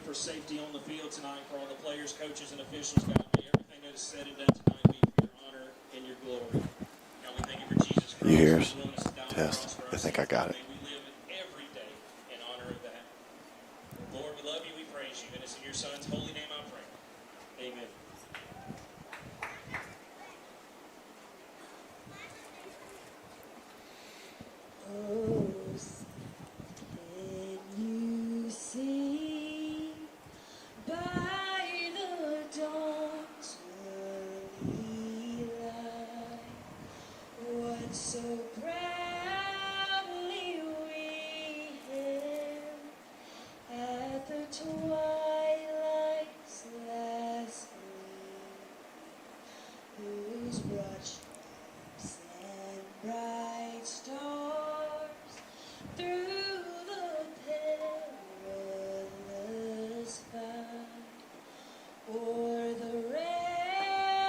for safety on the field tonight, for all the players, coaches, and officials. God, may everything that is said and done tonight be for your honor and your glory. God, we thank you for Jesus Christ. You hear us? Who willingness to die on the Test. cross for our I think sins. I got it. May we live every day in honor of that. Lord, we love you. We praise you. And it's in your Son's holy name I pray. Amen. Oh, can you see by the dawn's early light what so proudly we hailed at the twilight's last gleam, whose broad stripes and bright stars through the perilous fight, o'er the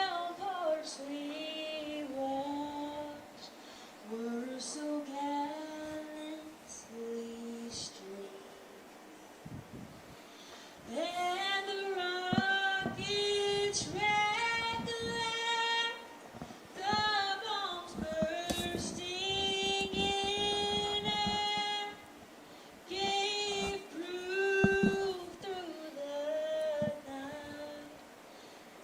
ramparts we watched, were so gallantly streamed, and the rockets red glare, the bombs bursting in air, gave proof through the night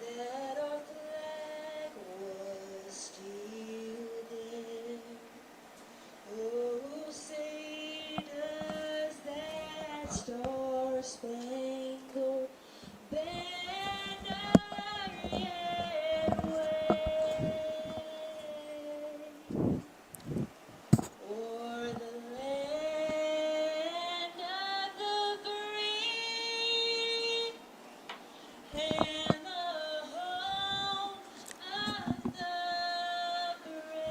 that our flag was still there. Oh, say does that star-spangled banner yet wave o'er the land of the free and the home of the brave?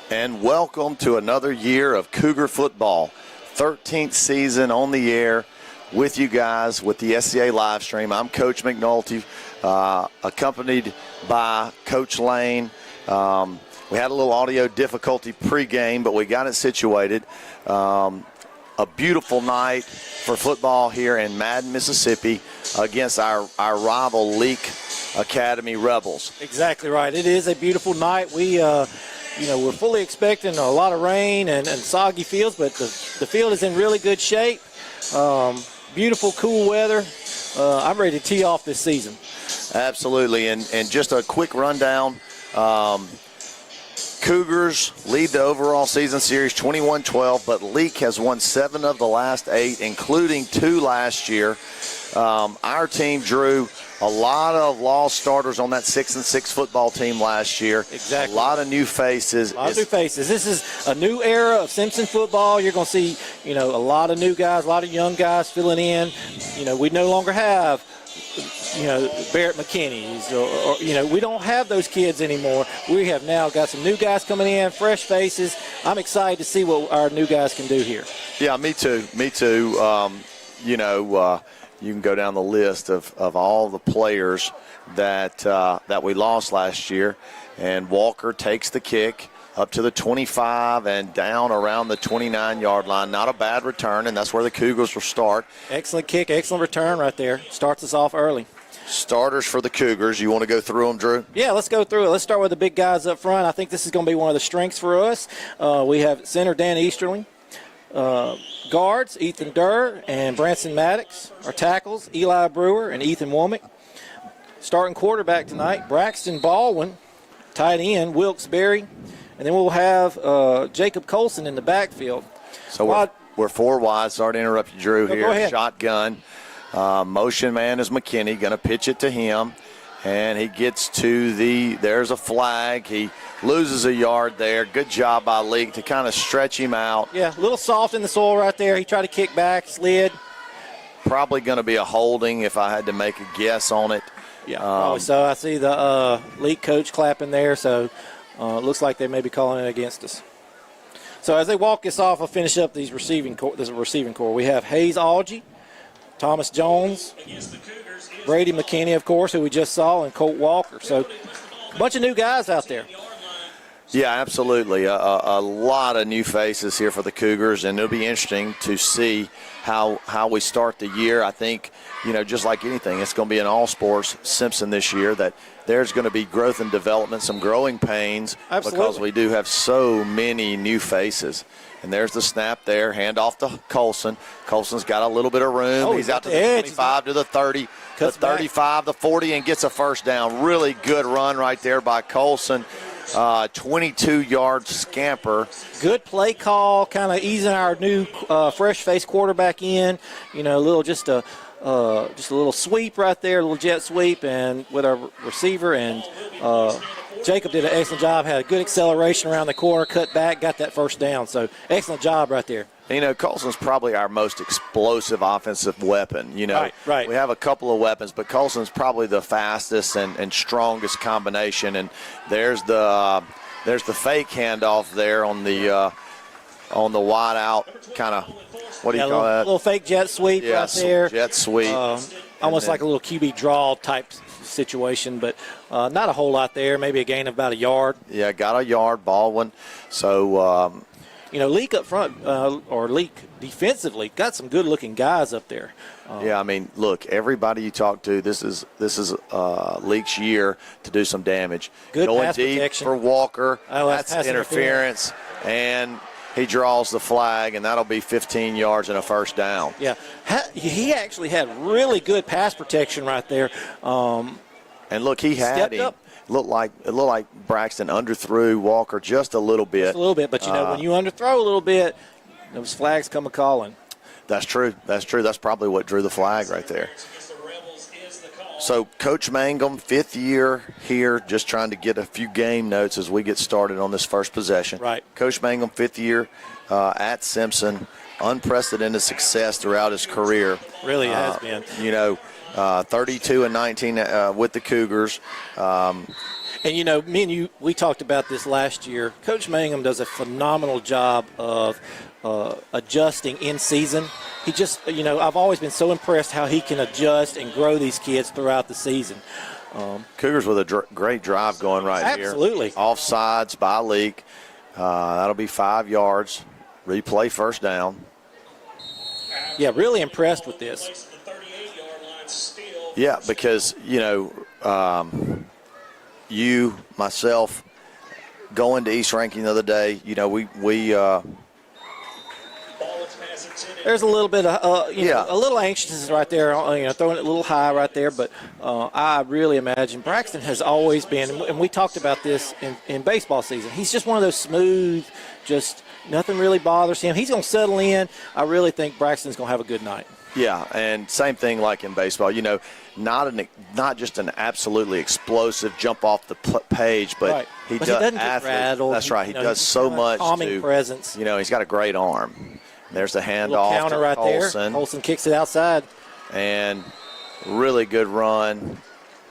And welcome to another year of Cougar football. 13th season on the air with you guys with the SCA live stream. I'm Coach McNulty, accompanied by Coach Lane. We had a little audio difficulty pregame, but we got it situated. A beautiful night for football here in Madden, Mississippi against our rival Leake Academy Rebels. Exactly right. It is a beautiful night. We're fully expecting a lot of rain and soggy fields, but the field is in really good shape. Beautiful, cool weather. I'm ready to tee off this season. Absolutely, and just a quick rundown. Cougars lead the overall season series 21-12, but Leake has won 7 of the last 8, including 2 last year. Our team drew a lot of lost starters on that 6-6 football team last year. Exactly. A lot of new faces. This is a new era of Simpson football. You're going to see, a lot of new guys, a lot of young guys filling in. We no longer have, Barrett McKinney's or we don't have those kids anymore. We have now got some new guys coming in, fresh faces. I'm excited to see what our new guys can do here. Yeah, me too. You can go down the list of all the players that we lost last year. And Walker takes the kick up to the 25 and down around the 29-yard line. Not a bad return, and that's where the Cougars will start. Excellent kick, excellent return right there. Starts us off early. Starters for the Cougars. You want to go through them, Drew? Yeah, let's go through it. Let's start with the big guys up front. I think this is going to be one of the strengths for us. We have center Dan Easterling. Guards, Ethan Durr and Branson Maddox. Our tackles, Eli Brewer and Ethan Womack. Starting quarterback tonight, Braxton Baldwin. Tight end, Wilkes-Barre. And then we'll have Jacob Colson in the backfield. So we're 4 wide. Sorry to interrupt you, Drew, here. Go ahead. Shotgun. Motion man is McKinney. Going to pitch it to him. And he gets to there's a flag. He loses a yard there. Good job by Leake to kind of stretch him out. Yeah, a little soft in the soil right there. He tried to kick back, slid. Probably going to be a holding if I had to make a guess on it. Yeah, probably so. I see the Leake coach clapping there, so it looks like they may be calling it against us. So as they walk this off, I'll finish up these receiving core. We have Hayes Algie, Thomas Jones, Against the Cougars is Brady McKinney, of course, who we just saw, and Colt Walker. So a bunch of new guys out there. Yeah, absolutely. A lot of new faces here for the Cougars, and it'll be interesting to see how we start the year. I think, just like anything, it's going to be an all-sports Simpson this year, that there's going to be growth and development, some growing pains, Absolutely. because we do have so many new faces. And there's the snap there, handoff to Colson. Colson's got a little bit of room. Oh, He's out to the edge. 25 to the 30, the Cuts back. 35, the 40, and gets a first down. Really good run right there by Colson. 22-yard scamper. Good play call, kind of easing our new fresh-faced quarterback in. Just a little sweep right there, a little jet sweep, and with our receiver. And Jacob did an excellent job, had a good acceleration around the corner, cut back, got that first down. So excellent job right there. Colson's probably our most explosive offensive weapon. Right. We have a couple of weapons, but Colson's probably the fastest and strongest combination. And there's the fake handoff there on the wide out kind of, what do you call that? A little fake jet sweep right there. Jet sweep. Almost like a little QB draw type situation, but not a whole lot there. Maybe a gain of about a yard. Yeah, got a yard, Baldwin. So, Leake up front, or Leake defensively, got some good-looking guys up there. Look, everybody you talk to, this is Leake's year to do some damage. Good Going pass deep protection. for Walker. Oh, that's pass interference, and he draws the flag, and that'll be 15 yards and a first down. Yeah, he actually had really good pass protection right there. And look, he had Stepped him. up. It looked like Braxton underthrew Walker just a little bit. Just a little bit, but when you underthrow a little bit, those flags come a-calling. That's true. That's probably what drew the flag right there. So Coach Mangum, 5th year here, just trying to get a few game notes as we get started on this first possession. Right. Coach Mangum, 5th year at Simpson, unprecedented success throughout his career. Really has been. 32 and 19 with the Cougars. And, me and you, we talked about this last year. Coach Mangum does a phenomenal job of adjusting in season. He just, I've always been so impressed how he can adjust and grow these kids throughout the season. Cougars with a great drive going right here. Absolutely. Offsides by Leake. That'll be 5 yards. Replay first down. Yeah, really impressed with this. Yeah, because, you, myself, going to East Ranking the other day, we there's a little bit of, a little anxiousness right there, throwing it a little high right there. But I really imagine Braxton has always been, and we talked about this in baseball season, he's just one of those smooth, just nothing really bothers him. He's going to settle in. I really think Braxton's going to have a good night. Yeah, and same thing like in baseball. Not just an absolutely explosive jump off the page, but he doesn't get rattled. That's right. He does so much. Calming presence. He's got a great arm. There's the handoff counter to right Colson. there. Colson kicks it outside. And really good run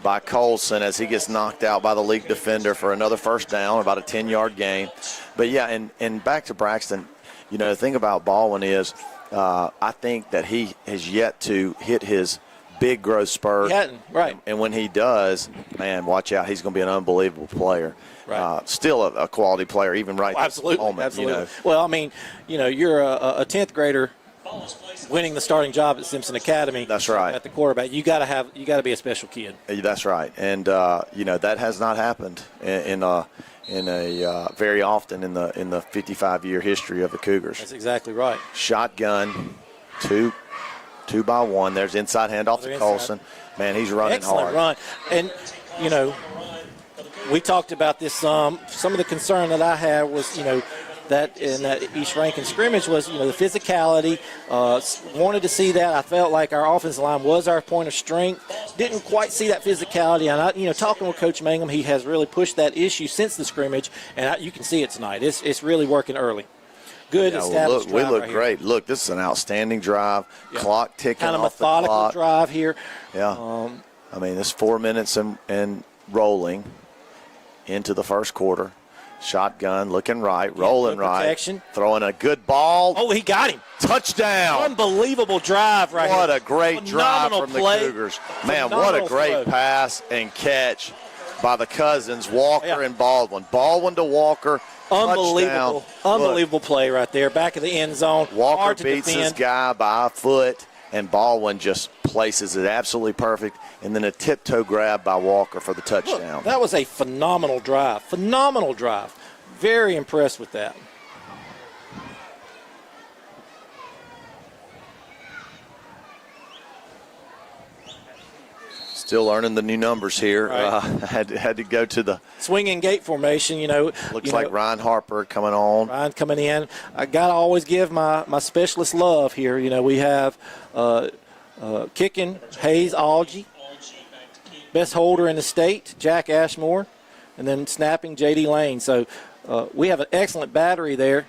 by Colson as he gets knocked out by the Leake defender for another first down, about a 10-yard gain. But, yeah, and back to Braxton, the thing about Baldwin is I think that he has yet to hit his big growth spurt. He hadn't, right. And when he does, man, watch out. He's going to be an unbelievable player. Right. Still a quality player, even right at Absolutely, this moment. absolutely. Well, you're a 10th grader winning the starting job at Simpson Academy. That's right. At the quarterback, you got to be a special kid. That's right. And that has not happened in a very often in the 55-year history of the Cougars. That's exactly right. Shotgun, two by one. There's inside handoff to Colson. Man, he's running Excellent hard. run. And we talked about this some of the concern that I had was that in that East Rankin scrimmage was the physicality. Wanted to see that. I felt like our offensive line was our point of strength. Didn't quite see that physicality. And talking with Coach Mangum, he has really pushed that issue since the scrimmage, and you can see it tonight. It's really working early. Good established drive. We look right great. Here. Look, this is an outstanding drive. Yeah. Clock ticking kind of off the methodical clock. drive here. Yeah. This 4 minutes and rolling into the first quarter. Shotgun, looking right, rolling good right, protection. throwing a good ball. Oh, he got him. Touchdown. Unbelievable drive right here. What a great drive Phenomenal from play. the Cougars. Man, what a Phenomenal great throw. pass and catch by the cousins, Walker Yeah. and Baldwin. Baldwin to Walker. Unbelievable. Touchdown. Unbelievable play right there. Back of the end zone. Look, Walker Hard to beats defend. his guy by a foot, and Baldwin just places it absolutely perfect. And then a tiptoe grab by Walker for the touchdown. Look, that was a phenomenal drive. Phenomenal drive. Very impressed with that. Still learning the new numbers here. Right. Had to go to the Swinging gate formation, looks like Ryan Harper coming on. Ryan coming in. I got to always give my specialist love here. We have kicking Hayes Algie, best holder in the state, Jack Ashmore, and then snapping J.D. Lane. So we have an excellent battery there.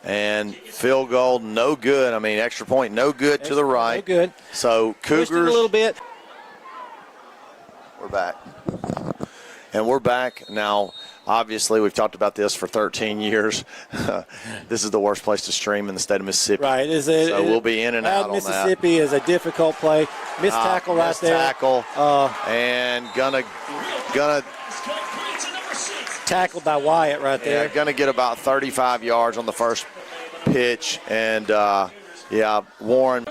And field goal, no good. I mean, extra point, no good to the right. No good. So Pushed it a Cougars, little bit. we're back. And we're back. Now, obviously, we've talked about this for 13 years. This is the worst place to stream in the state of Mississippi. Right. So we'll be in and out on that. Mississippi is a difficult play. Missed tackle right missed there. tackle. And gonna Tackled by Wyatt right there. going to get about 35 yards on the first pitch. And, Warren.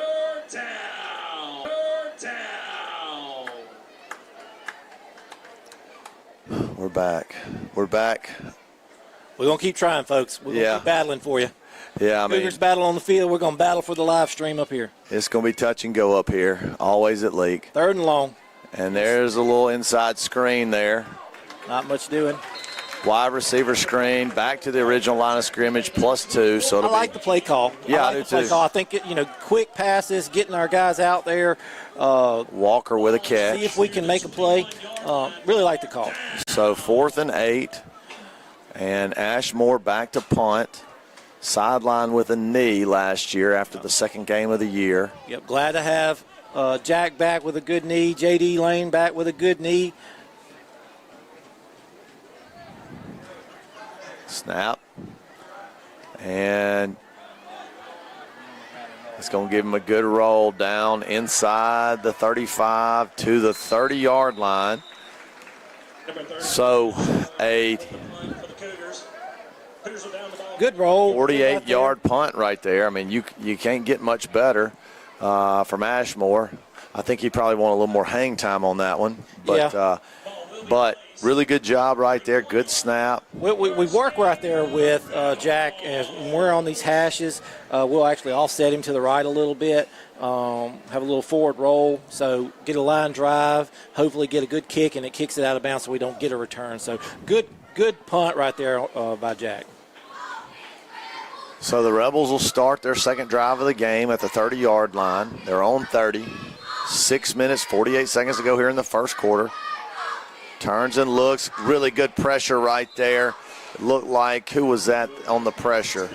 We're back. We're back. We're going to keep trying, folks. We're going to keep battling for you. Yeah, I mean, Cougars battle on the field. We're going to battle for the live stream up here. it's going to be touch and go up here, always at Leake. Third and long. And there's a little inside screen there. Not much doing. Wide receiver screen, back to the original line of scrimmage, +2. So I like the play call. Yeah, I I like do the play too. call. I think, quick passes, getting our guys out there. Walker with a catch. See if we can make a play. Really like the call. So 4th and 8. And Ashmore back to punt. Sideline with a knee last year after the second game of the year. Yep, glad to have Jack back with a good knee. J.D. Lane back with a good knee. Snap. And it's going to give him a good roll down inside the 35 to the 30-yard line. So a Good roll. 48-yard punt right there. I mean, you can't get much better from Ashmore. I think he probably want a little more hang time on that one. But really good job right there. Good snap. We work right there with Jack, and when we're on these hashes, we'll actually offset him to the right a little bit, have a little forward roll, so get a line drive, hopefully get a good kick, and it kicks it out of bounds so we don't get a return. So good punt right there by Jack. So the Rebels will start their second drive of the game at the 30-yard line. They're on 30. 6 minutes, 48 seconds to go here in the first quarter. Turns and looks. Really good pressure right there. It looked like, who was that on the pressure?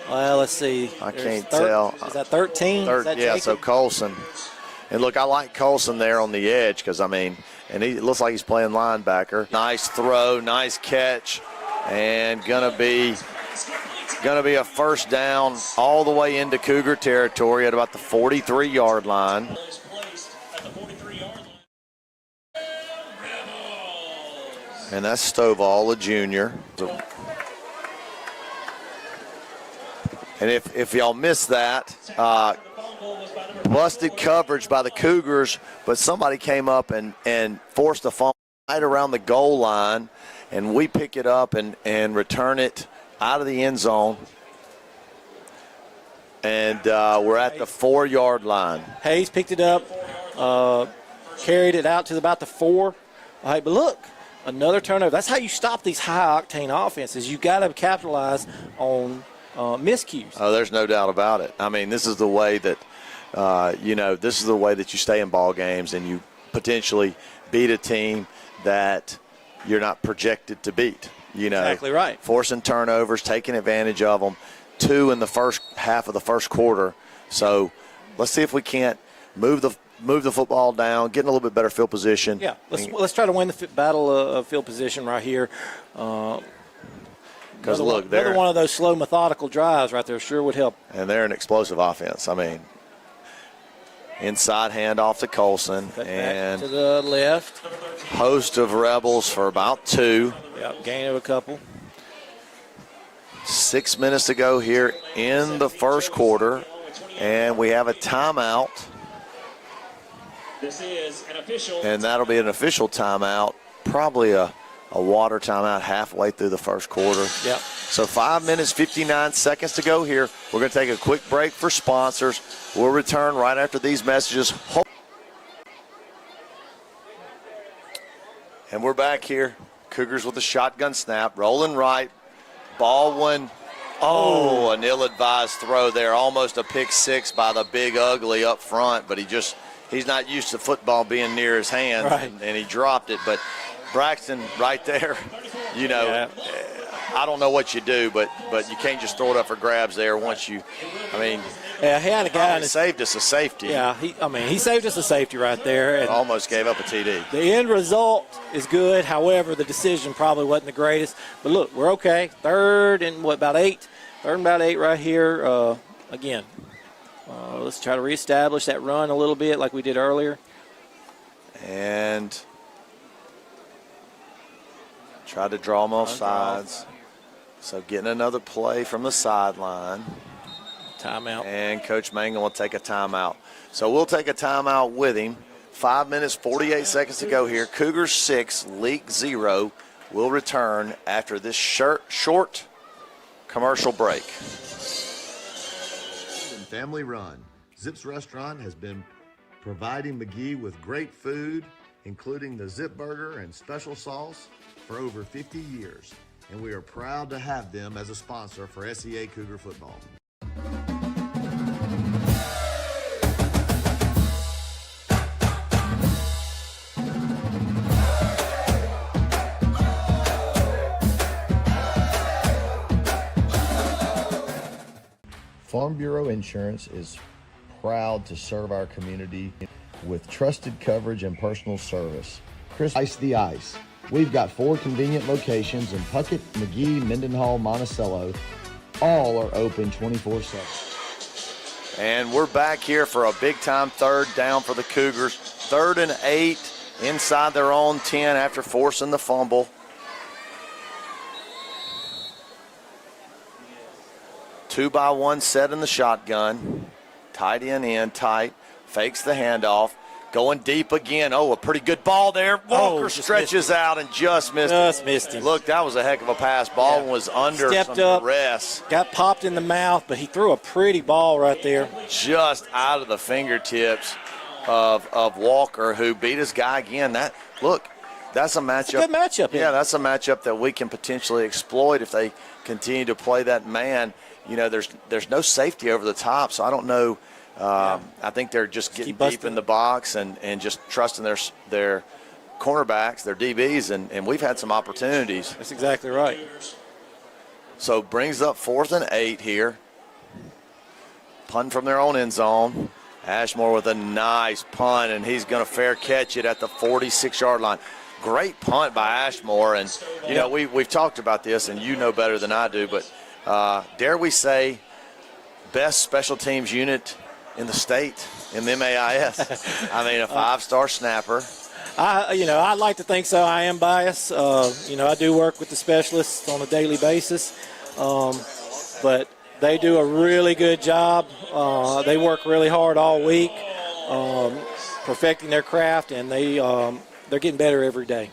Well, let's see. I can't tell. Is that 13? Is that Yeah, Jacob? so Colson. And look, I like Colson there on the edge because, and it looks like he's playing linebacker. Nice throw, nice catch, and gonna be a first down all the way into Cougar territory at about the 43-yard line. And that's Stovall, a junior. And if y'all missed that, busted coverage by the Cougars, but somebody came up and forced a fumble right around the goal line, and we pick it up and return it out of the end zone. And we're at the 4-yard line. Hayes picked it up, carried it out to about the 4. Hey, but look, another turnover. That's how you stop these high-octane offenses. You got to capitalize on miscues. Oh, there's no doubt about it. I mean, this is the way that, this is the way that you stay in ball games and you potentially beat a team that you're not projected to beat. Exactly right. Forcing turnovers, taking advantage of them. 2 in the first half of the first quarter. So let's see if we can't move the football down, getting a little bit better field position. Yeah, let's try to win the battle of field position right here. Because look, another one of those slow, methodical drives right there sure would help. And they're an explosive offense. I mean, inside handoff to Colson, and to the left. Host of Rebels for about 2. Yep, gain of a couple. 6 minutes to go here in the first quarter, and we have a timeout. This is an official. And that'll be an official timeout, probably a water timeout halfway through the first quarter. Yep. So 5 minutes, 59 seconds to go here. We're going to take a quick break for sponsors. We'll return right after these messages. And we're back here. Cougars with a shotgun snap, rolling right. Baldwin, an ill-advised throw there. Almost a pick 6 by the big ugly up front, but he's not used to football being near his hands, right. and he dropped it. But Braxton right there, Yeah. I don't know what you do, but you can't just throw it up for grabs there once you, Yeah, he had a guy. He saved us a safety. Yeah, he saved us a safety right there. And almost gave up a TD. the end result is good. However, the decision probably wasn't the greatest. But look, we're okay. Third and about 8. Third and about 8 right here. Again, let's try to reestablish that run a little bit like we did earlier. And try to draw them off sides. So getting another play from the sideline. Timeout. And Coach Mangan will take a timeout. So we'll take a timeout with him. 5 minutes, 48 seconds to go here. Cougars 6, Leake 0. We'll return after this short commercial break. Family run. Zip's Restaurant has been providing McGee with great food, including the Zip Burger and special sauce, for over 50 years. And we are proud to have them as a sponsor for SEA Cougar football. Farm Bureau Insurance is proud to serve our community with trusted coverage and personal service. Chris Ice the Ice. We've got 4 convenient locations in Puckett, McGee, Mendenhall, Monticello. All are open 24/7. And we're back here for a big-time third down for the Cougars. 3rd and 8 inside their own 10 after forcing the fumble. 2-by-1 set in the shotgun. Tight end in, tight. Fakes the handoff. Going deep again. Oh, a pretty good ball there. Walker stretches out and just missed him. Look, that was a heck of a pass. Baldwin was under Stepped some up, duress. got popped in the mouth, but he threw a pretty ball right there. Just out of the fingertips of Walker, who beat his guy again. That's a matchup. It's a good matchup. Yeah, that's a matchup that we can potentially exploit if they continue to play that man. You know, there's no safety over the top, so I don't know. I think they're just getting deep in the box and just trusting their cornerbacks, their DBs, and we've had some opportunities. That's exactly right. So brings up 4th and 8 here. Punt from their own end zone. Ashmore with a nice punt, and he's going to fair catch it at the 46-yard line. Great punt by Ashmore, and, you know, we've talked about this, and you know better than I do, but dare we say best special teams unit in the state in the MAIS. I mean, a 5-star snapper. I'd like to think so. I am biased. I do work with the specialists on a daily basis, but they do a really good job. They work really hard all week, perfecting their craft, and they're getting better every day.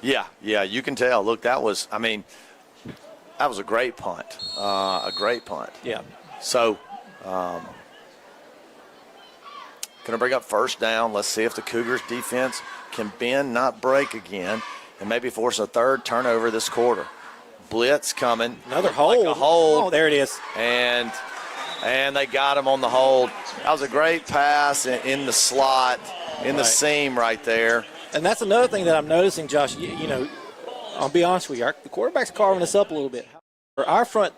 Yeah, you can tell. Look, that was a great punt. A great punt. Yeah. So, going to bring up 1st down. Let's see if the Cougars defense can bend, not break again, and maybe force a 3rd turnover this quarter. Blitz coming. Another hold. Like a hold. Oh, there it is. And they got him on the hold. That was a great pass in the slot, in the seam right there. And that's another thing that I'm noticing, Josh. I'll be honest with you. The quarterback's carving us up a little bit. Our front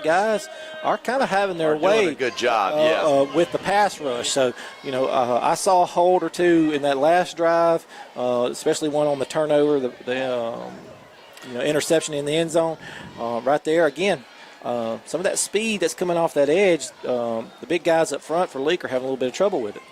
guys are kind of having their way. Doing a good job, with the pass rush. So, I saw a hold or two in that last drive, especially one on the turnover, the interception in the end zone. Right there, again, some of that speed that's coming off that edge, the big guys up front for Leake are having a little bit of trouble with it.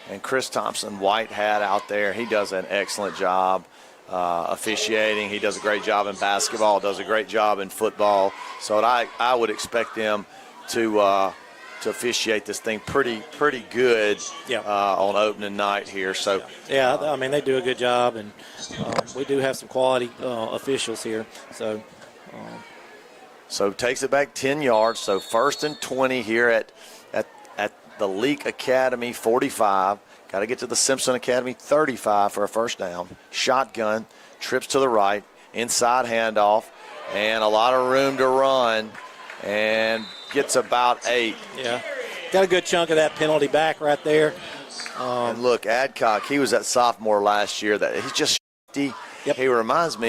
And Chris Thompson, white hat out there, he does an excellent job officiating. He does a great job in basketball, does a great job in football. So I would expect them to officiate this thing pretty good on opening night here. So I mean, they do a good job, and we do have some quality officials here. So takes it back 10 yards. So 1st and 20 here at the Leake Academy 45. Got to get to the Simpson Academy 35 for a first down. Shotgun, trips to the right, inside handoff, and a lot of room to run, and gets about 8. Yeah, got a good chunk of that penalty back right there. And look, Adcock, he was that sophomore last year. That he's just shifty. Yep. He reminds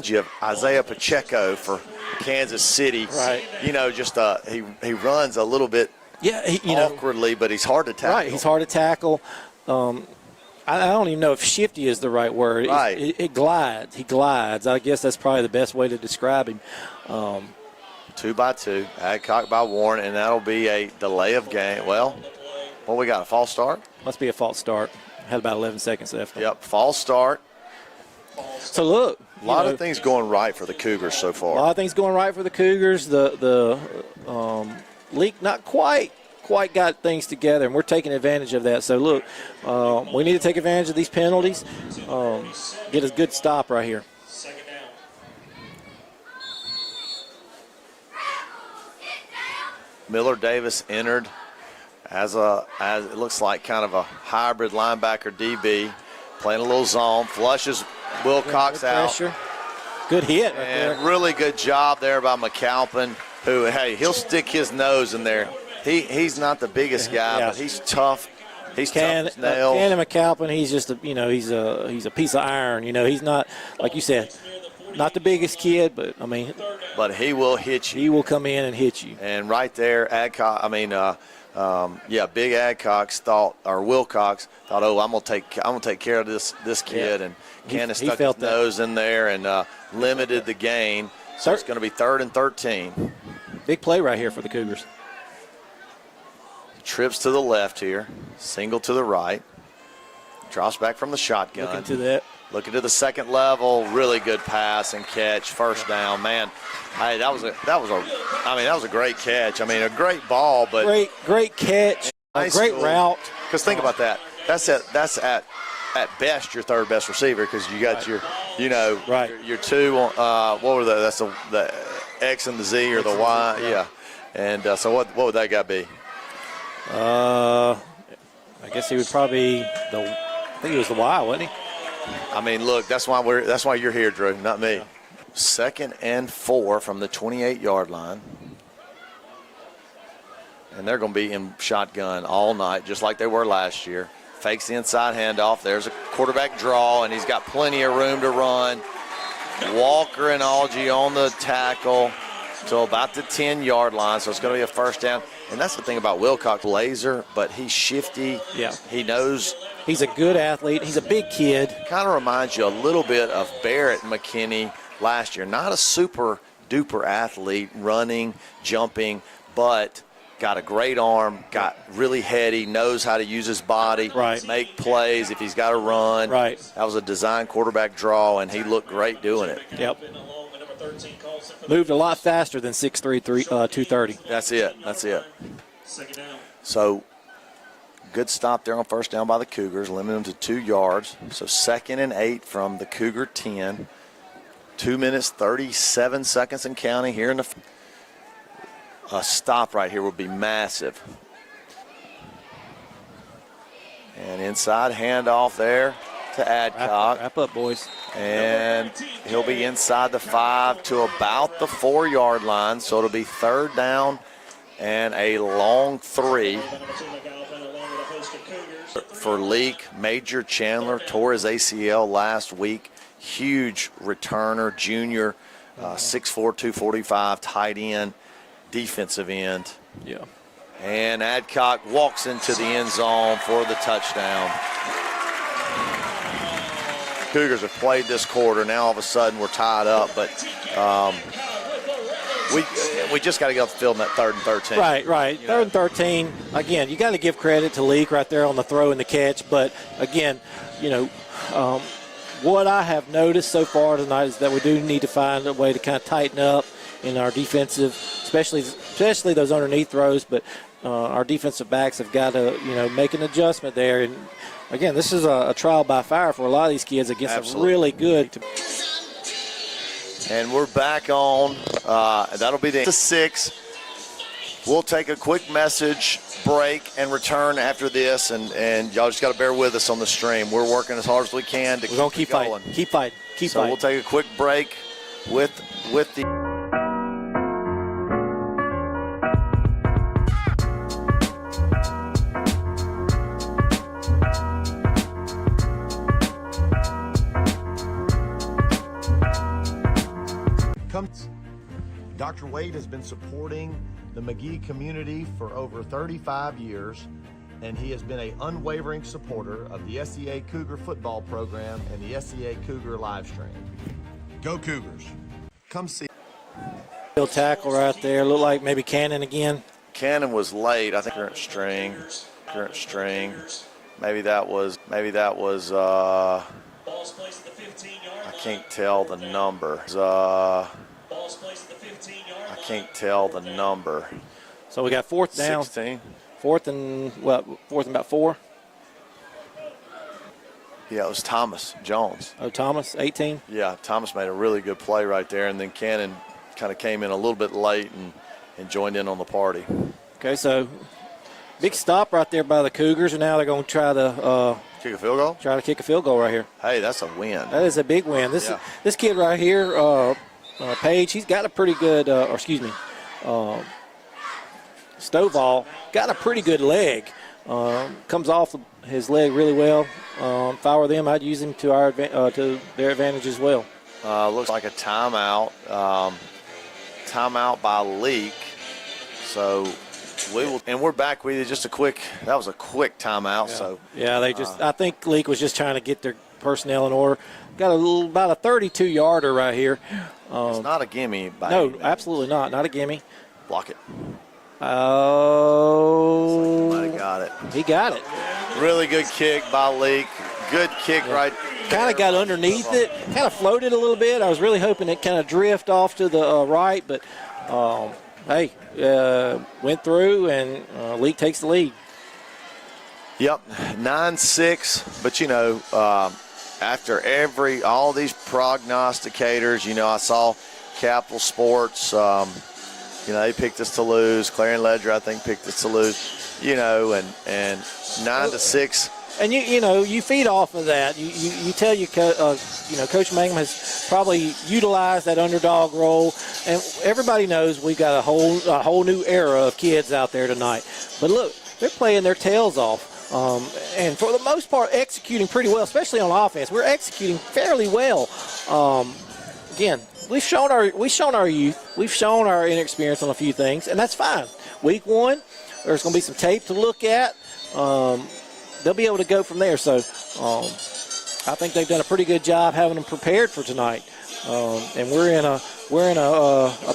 you of Isaiah Pacheco for Kansas City. Right. Just he runs a little bit awkwardly, but he's hard to tackle. Right, he's hard to tackle. I don't even know if shifty is the right word. Right. It glides. He glides. I guess that's probably the best way to describe him. 2 by 2, Adcock by Warren, and that'll be a delay of game. Well, what we got, a false start? Must be a false start. Had about 11 seconds left. Yep, false start. So look. A lot of things going right for the Cougars so far. A lot of things going right for the Cougars. The Leake not quite got things together, and we're taking advantage of that. So, look, we need to take advantage of these penalties, get a good stop right here. Second down. Miller Davis entered as it looks like kind of a hybrid linebacker DB, playing a little zone, flushes Wilcox out. Pressure. Good hit right And there. really good job there by McAlpin, who, hey, he'll stick his nose in there. He's not the biggest guy, but he's tough. He's tough as nails. Cannon McAlpin, he's just he's a piece of iron. He's not, like you said, not the biggest kid, but I mean, but he will hit you. He will come in and hit you. And right there, Adcock, big Adcox Wilcox thought, oh, I'm gonna take care of this kid, and Cannon stuck his nose in there and limited the gain. So it's going to be 3rd and 13. Big play right here for the Cougars. Trips to the left here, single to the right, drops back from the shotgun. Looking to the second level, really good pass and catch, first down. Man, hey, that was a great catch. I mean, a great ball, but great catch, nice great route. Because think about that. That's at best your third best receiver, because you got your two. What were the? That's the X and the Z or the Y. Yeah. And so what would that guy be? I guess he would probably I think he was the Y, wasn't he? I mean, look, that's why you're here, Drew, not me. Yeah. 2nd and 4 from the 28-yard line. And they're going to be in shotgun all night, just like they were last year. Fakes the inside handoff. There's a quarterback draw, and he's got plenty of room to run. Walker and Algie on the tackle till about the 10-yard line, so it's going to be a first down. And that's the thing about Wilcox, laser, but he's shifty. Yeah. He knows. He's a good athlete. He's a big kid. Kind of reminds you a little bit of Barrett McKinney last year. Not a super-duper athlete, running, jumping, but got a great arm, got really heady, knows how to use his body, make plays if he's got to run. Right. That was a design quarterback draw, and he looked great doing it. Yep. Moved a lot faster than 6'3", 230. That's it. Second down. So good stop there on first down by the Cougars, limiting them to 2 yards. So 2nd and 8 from the Cougar 10. 2 minutes, 37 seconds and counting here in the a stop right here would be massive. And inside handoff there to Adcock. Wrap up, boys. And he'll be inside the 5 to about the 4-yard line. So it'll be 3rd down and a long 3. For Leake, Major Chandler tore his ACL last week. Huge returner, junior 6'4", 245, tight end, defensive end. Yeah. And Adcock walks into the end zone for the touchdown. Cougars have played this quarter. Now all of a sudden we're tied up, but we just got to get off the field in that 3rd and 13. Right. 3rd and 13. Again, you got to give credit to Leake right there on the throw and the catch. But again, what I have noticed so far tonight is that we do need to find a way to kind of tighten up in our defensive, especially those underneath throws. But our defensive backs have got to make an adjustment there. And again, this is a trial by fire for a lot of these kids against Absolutely. a really good. And we're back on. That'll be the 6. We'll take a quick message break and return after this. And y'all just got to bear with us on the stream. We're working as hard as we can to We're going to keep going. fighting. Keep fighting. Keep So fighting. we'll take a quick break with the. Dr. Wade has been supporting the McGee community for over 35 years, and he has been an unwavering supporter of the SEA Cougar football program and the SEA Cougar live stream. Go Cougars. Come see. Field tackle right there. Look like maybe Cannon again. Cannon was late. I think current string. Maybe that was Ball's placed at the 15-yard I line. can't tell the number. Ball's placed at the 15-yard line. I can't tell the number. So we got 4th down. 16. 4th and about 4. Yeah, it was Thomas Jones. Oh, Thomas, 18. Yeah, Thomas made a really good play right there, and then Cannon kind of came in a little bit late and joined in on the party. Okay, so big stop right there by the Cougars, and now they're going to try to Kick a field goal? kick a field goal right here. Hey, that's a win. That is a big win. This Yeah. this kid right here, Page, he's got a pretty good, Stovall got a pretty good leg. Comes off his leg really well. If I were them, I'd use him to their advantage as well. Looks like a timeout. Timeout by Leake. So we're back with you. That was a quick timeout. Yeah. So yeah, I think Leake was just trying to get their personnel in order. Got about a 32-yarder right here. it's not a gimme. By No, any means. absolutely not. Not a gimme. Block it. Oh, Somebody got it. he got it. Really good kick by Leake. Good kick right. Kind of got underneath it. Kind of floated a little bit. I was really hoping it kind of drift off to the right, but hey, went through, and Leake takes the lead. Yep, 9-6. But after all these prognosticators, I saw Capital Sports. They picked us to lose. Clarion Ledger, I think, picked us to lose. And 9-6. And you feed off of that. You tell Coach Mangum has probably utilized that underdog role, and everybody knows we got a whole new era of kids out there tonight. But look, they're playing their tails off. And for the most part, executing pretty well, especially on offense. We're executing fairly well. Again, we've shown our youth, we've shown our inexperience on a few things, and that's fine. Week 1, there's going to be some tape to look at. They'll be able to go from there. So I think they've done a pretty good job having them prepared for tonight. And we're in a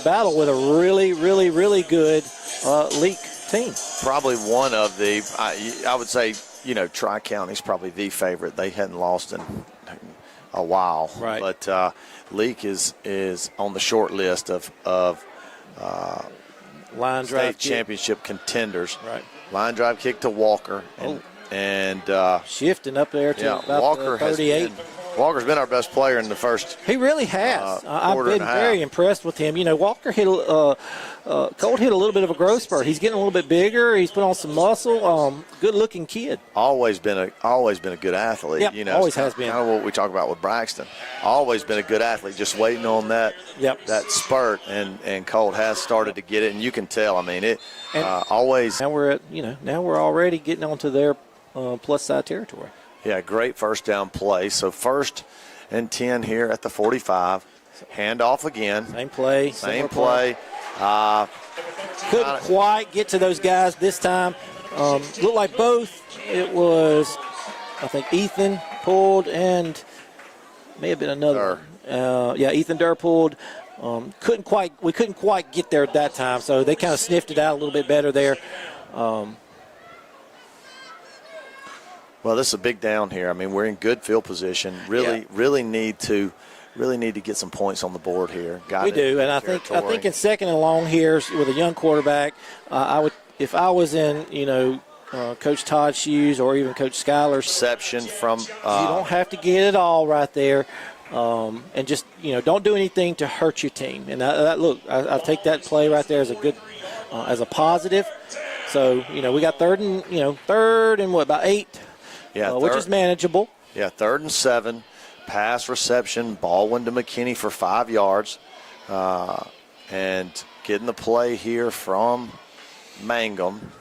battle with a really, really, really good Leake team. Probably one of the, I would say, Tri-County's probably the favorite. They hadn't lost in a while. Right. But Leake is on the short list of Line drive state championship contenders. Right. Line drive kick to Walker. And shifting up there to about Walker 38. Walker's been our best player in the first. He really has. I've quarter been and a half. very impressed with him. Walker Colt hit a little bit of a growth spurt. He's getting a little bit bigger. He's put on some muscle. Good-looking kid. Always been a good athlete. Yep, always has been. Kind of what we talk about with Braxton. Always been a good athlete. Just waiting on that spurt, and Colt has started to get it, and you can tell. I mean, it always. Now we're already getting onto their plus side territory. Yeah, great first down play. So 1st and 10 here at the 45. Hand off again. Same play. Same similar play. Couldn't quite get to those guys this time. Looked like both. It was, I think, Ethan pulled and may have been another. Ethan Durr pulled. We couldn't quite get there at that time, so they kind of sniffed it out a little bit better there. Well, this is a big down here. I mean, we're in good field position. Really need to get some points on the board here. We do, and I think in second and long here with a young quarterback, I would, if I was in Coach Todd's shoes or even Coach Schuyler's. Reception from. You don't have to get it all right there, and just don't do anything to hurt your team. And I take that play right there as a good, as a positive. So we got third and about 8. Yeah, which is manageable. Yeah, 3rd and 7. Pass reception, ball went to McKinney for 5 yards. And getting the play here from Mangum.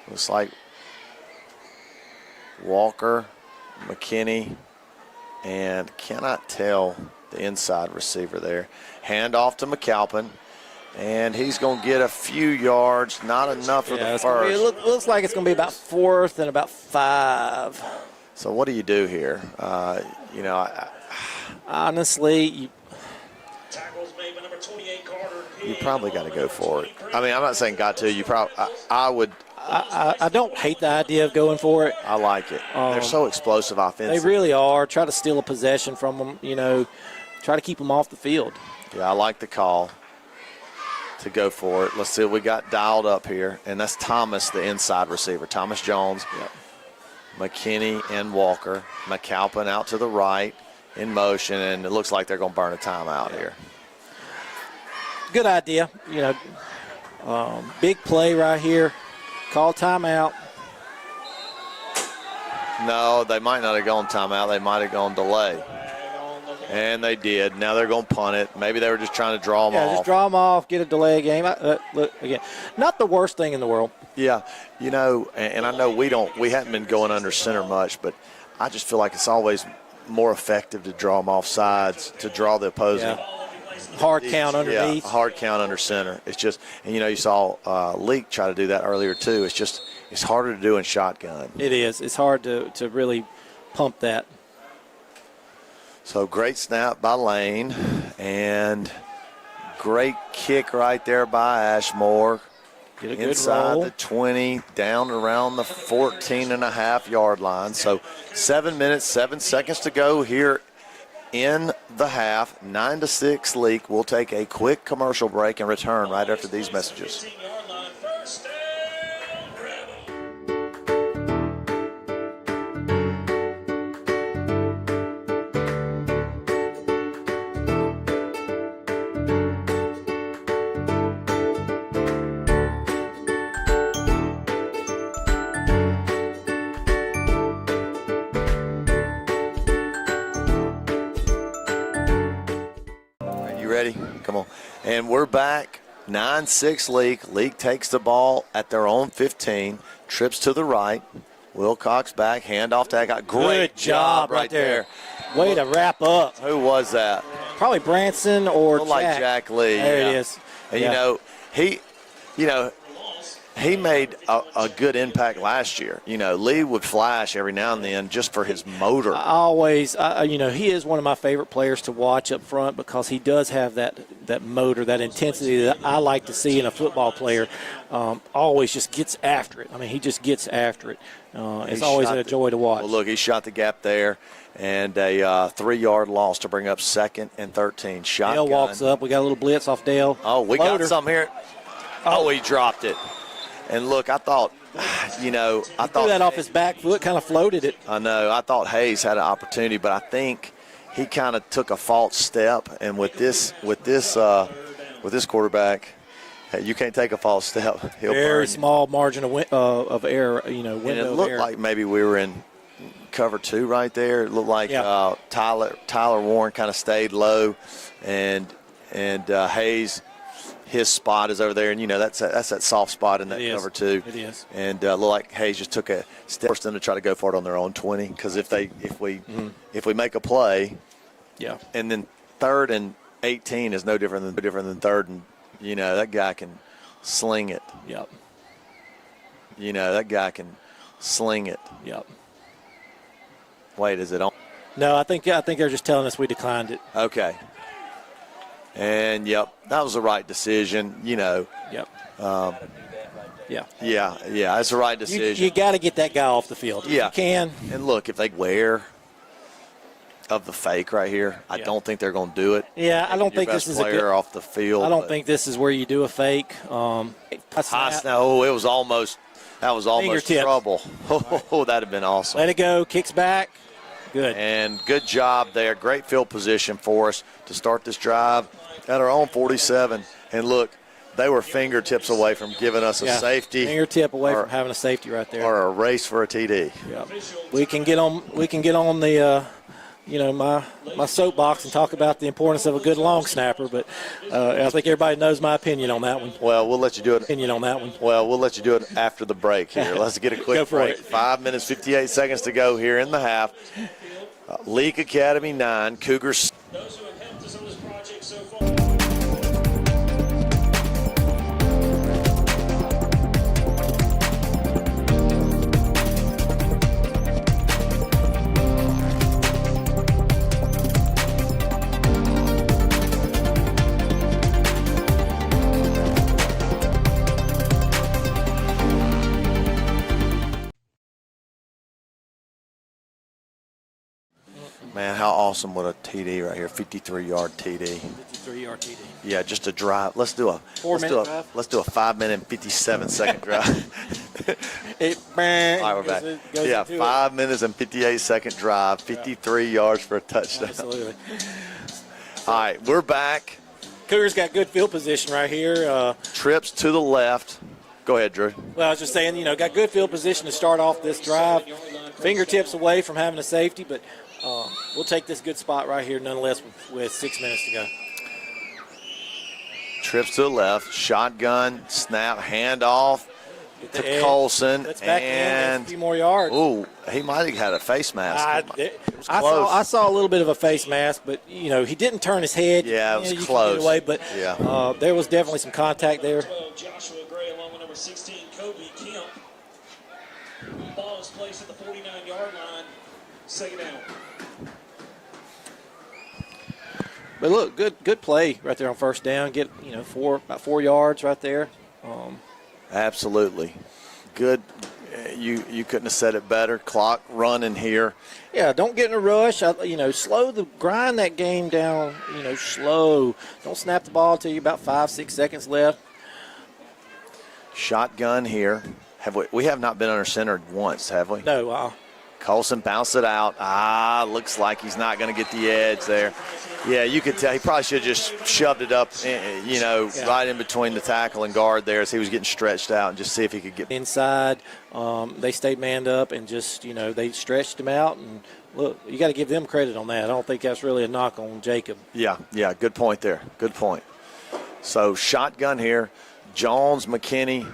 Looks like Walker, McKinney, and cannot tell the inside receiver there. Hand off to McAlpin. And he's going to get a few yards, not enough for the first. It looks like it's going to be about 4th and about 5. So what do you do here? Honestly, you probably got to go for it. I mean, I'm not saying got to. You probably, I would. I don't hate the idea of going for it. I like it. They're so explosive offensively. They really are. Try to steal a possession from them. Try to keep them off the field. Yeah, I like the call to go for it. Let's see what we got dialed up here. And that's Thomas, the inside receiver. Thomas Jones, McKinney and Walker. McAlpin out to the right in motion, and it looks like they're going to burn a timeout here. Good idea. Big play right here. Call timeout. No, they might not have gone timeout. They might have gone delay. And they did. Now they're going to punt it. Maybe they were just trying to draw them off. Yeah, just draw them off, get a delay game. Look, again, not the worst thing in the world. Yeah, and I know we haven't been going under center much, but I just feel like it's always more effective to draw them off sides, to draw the opposing. Yeah. Hard count underneath. Yeah, hard count under center. It's just, and you saw Leake try to do that earlier too. It's harder to do in shotgun. It is. It's hard to really pump that. So great snap by Lane, and great kick right there by Ashmore. Get a good inside roll. The 20, down around the 14.5-yard line. So 7 minutes, 7 seconds to go here in the half. 9-6 Leake. We'll take a quick commercial break and return right after these messages. Come on. And we're back. 9-6 Leake. Leake takes the ball at their own 15. Trips to the right. Wilcox back. Handoff to Agot. Great job right there. Way to wrap up. Who was that? Probably Branson or Jack. Like Jack Lee. There it is. And, he made a good impact last year. Lee would flash every now and then just for his motor. He is one of my favorite players to watch up front because he does have that motor, that intensity that I like to see in a football player. Always just gets after it. I mean, he just gets after it. It's always a joy to watch. Well, look, he shot the gap there, and a 3-yard loss to bring up 2nd and 13. Shotgun. Dale walks up. We got a little blitz off Dale. Oh, we got some here. Oh, he dropped it. And look, I thought, he threw that off his back foot, kind of floated it. I know. I thought Hayes had an opportunity, but I think he kind of took a false step. And with this quarterback, you can't take a false step. He'll very burn small margin of error. Window and it looked like maybe we were in cover 2 right there. It looked like Tyler Warren kind of stayed low, and Hayes. His spot is over there, and that's that soft spot in that cover 2. It is. And look like Hayes just took a step first them to try to go for it on their own 20. Because if we make a play, and 3rd and 18 is no different than 3rd and, that guy can sling it. Yep. That guy can sling it. Yep. Wait, is it on? No, I think they're just telling us we declined it. Okay. And, yep, that was the right decision, Yep. Yeah, that's the right decision. You got to get that guy off the field. Yeah. If you can. And look, if they wear of the fake right here, I don't think they're going to do it. Yeah, I don't think Best this is a player good. off the field. I don't think this is where you do a fake. High snap. Oh, it was almost. That was almost Fingertips. trouble. Oh, that'd have been awesome. Let it go. Kicks back. Good. And good job there. Great field position for us to start this drive at our own 47. And look, they were fingertips away from giving us a safety. Fingertip away from having a safety right there. Or a race for a TD. Yeah. We can get on the my soapbox and talk about the importance of a good long snapper, but I think everybody knows my opinion on that one. Well, we'll let you do it. Well, we'll let you do it after the break here. Let's get a quick break. 5 minutes, 58 seconds to go here in the half. Leake Academy 9, Cougars. Those who have helped us on this project so far. Man, how awesome would a TD right here, 53-yard TD. 53-yard TD. Yeah, just a drive. Let's do a 4-minute drive. Let's do a 5 minute and 57-second drive. All right, we're back. Yeah, 5 minutes and 58-second drive, 53 yards for a touchdown. Absolutely. All right, we're back. Cougars got good field position right here. Trips to the left. Go ahead, Drew. Well, I was just saying, got good field position to start off this drive. Fingertips away from having a safety, but we'll take this good spot right here nonetheless with 6 minutes to go. Trips to the left, shotgun, snap, handoff to Colson. Let's back in a few more yards. Ooh, he might have had a face mask. I saw a little bit of a face mask, but, he didn't turn his head. Yeah, it was you close. Get away, but there was definitely some contact there. 12, Joshua Gray along with number 16, Kobe Kemp. Ball is placed at the 49-yard line. Second down. But look, good play right there on first down. Get about 4 yards right there. Absolutely, good. You couldn't have said it better. Clock running here. Yeah, don't get in a rush. Grind that game down. Slow. Don't snap the ball till you about 5-6 seconds left. Shotgun here. We have not been under centered once, have we? No. Colson bounced it out. Looks like he's not going to get the edge there. Yeah, you could tell he probably should have just shoved it up, right in between the tackle and guard there as he was getting stretched out and just see if he could get inside. They stayed manned up and just, they stretched him out. And look, you got to give them credit on that. I don't think that's really a knock on Jacob. Yeah, good point there. Good point. So shotgun here. Jones, McKinney.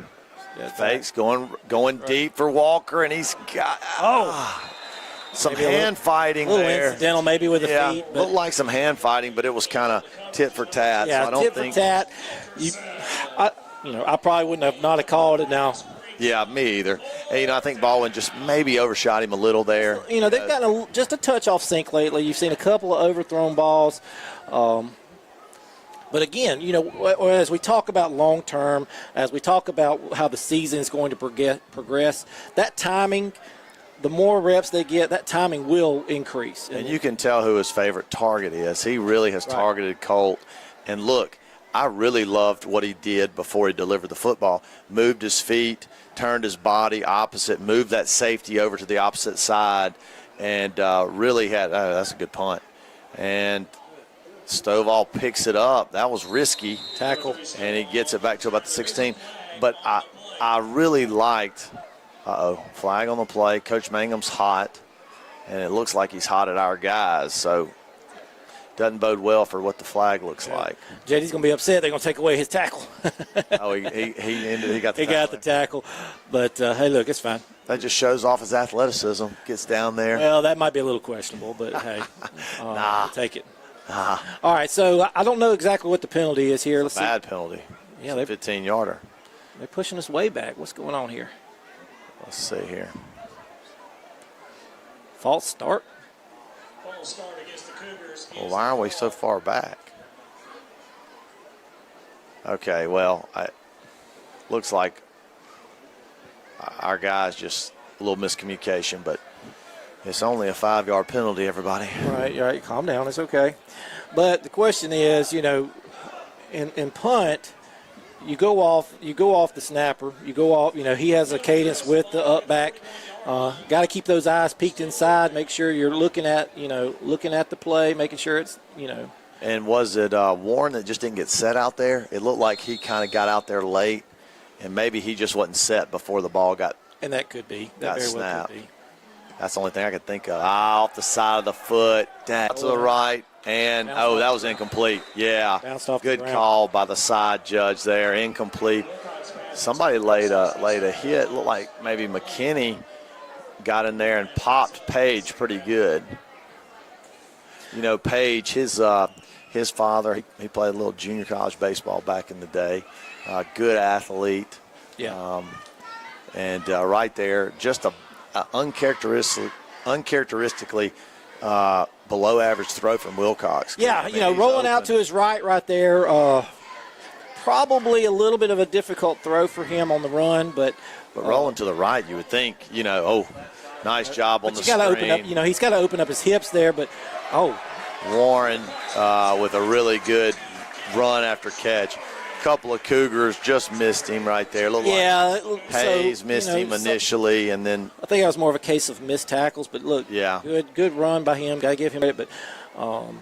Fakes going deep for Walker, and he's got some hand fighting there. A little there. Incidental maybe with the feet. But looked like some hand fighting, but it was kind of tit for tat. Yeah, so I don't tit think, for tat. I probably wouldn't have not have called it now. Yeah, me either. And, I think Baldwin just maybe overshot him a little there. They've gotten just a touch off sync lately. You've seen a couple of overthrown balls. But again, as we talk about long term, as we talk about how the season is going to progress, that timing, the more reps they get, that timing will increase. And you can tell who his favorite target is. He really has targeted Colt. And look, I really loved what he did before he delivered the football. Moved his feet, turned his body opposite, moved that safety over to the opposite side, and really had that's a good punt. And Stovall picks it up. That was risky. Tackle. And he gets it back to about the 16. But I really liked, flag on the play. Coach Mangum's hot, and it looks like he's hot at our guys. So doesn't bode well for what the flag looks like. JD's going to be upset. They're going to take away his tackle. He got the tackle. He got the tackle. But, hey, look, it's fine. That just shows off his athleticism. Gets down there. Well, that might be a little questionable, but, hey, I'll take it. All right, so I don't know exactly what the penalty is here. Let's see. Bad penalty. Yeah, It's a 15-yarder. They're pushing us way back. What's going on here? Let's see here. False start. False start against the Cougars. Well, why are we so far back? Okay, well, looks like our guys just a little miscommunication, but it's only a 5-yard penalty, everybody. All right, calm down. It's okay. But the question is, in punt, you go off the snapper. You go off. He has a cadence with the up back. Got to keep those eyes peeked inside. Make sure you're looking at the play, making sure it's. And was it Warren that just didn't get set out there? It looked like he kind of got out there late, and maybe he just wasn't set before the ball got. And that could be. That got very snapped. well could be. That's the only thing I could think of. Off the side of the foot, down to the right, and that was incomplete. Yeah, Bounced off the good ground. call by the side judge there, incomplete. Somebody laid a hit. Looked like maybe McKinney got in there and popped Page pretty good. Page, his father, he played a little junior college baseball back in the day. Good athlete. Yeah. And right there, just a uncharacteristically below average throw from Wilcox. Yeah, I mean, he's rolling out open. to his right there. Probably a little bit of a difficult throw for him on the run, but rolling to the right, you would think, nice job on the he's got to screen. open up. He's got to open up his hips there, but Warren with a really good run after catch. Couple of Cougars just missed him right there. Like Hayes missed him initially, and then I think that was more of a case of missed tackles. But look, yeah, good run by him. Got to give him credit. But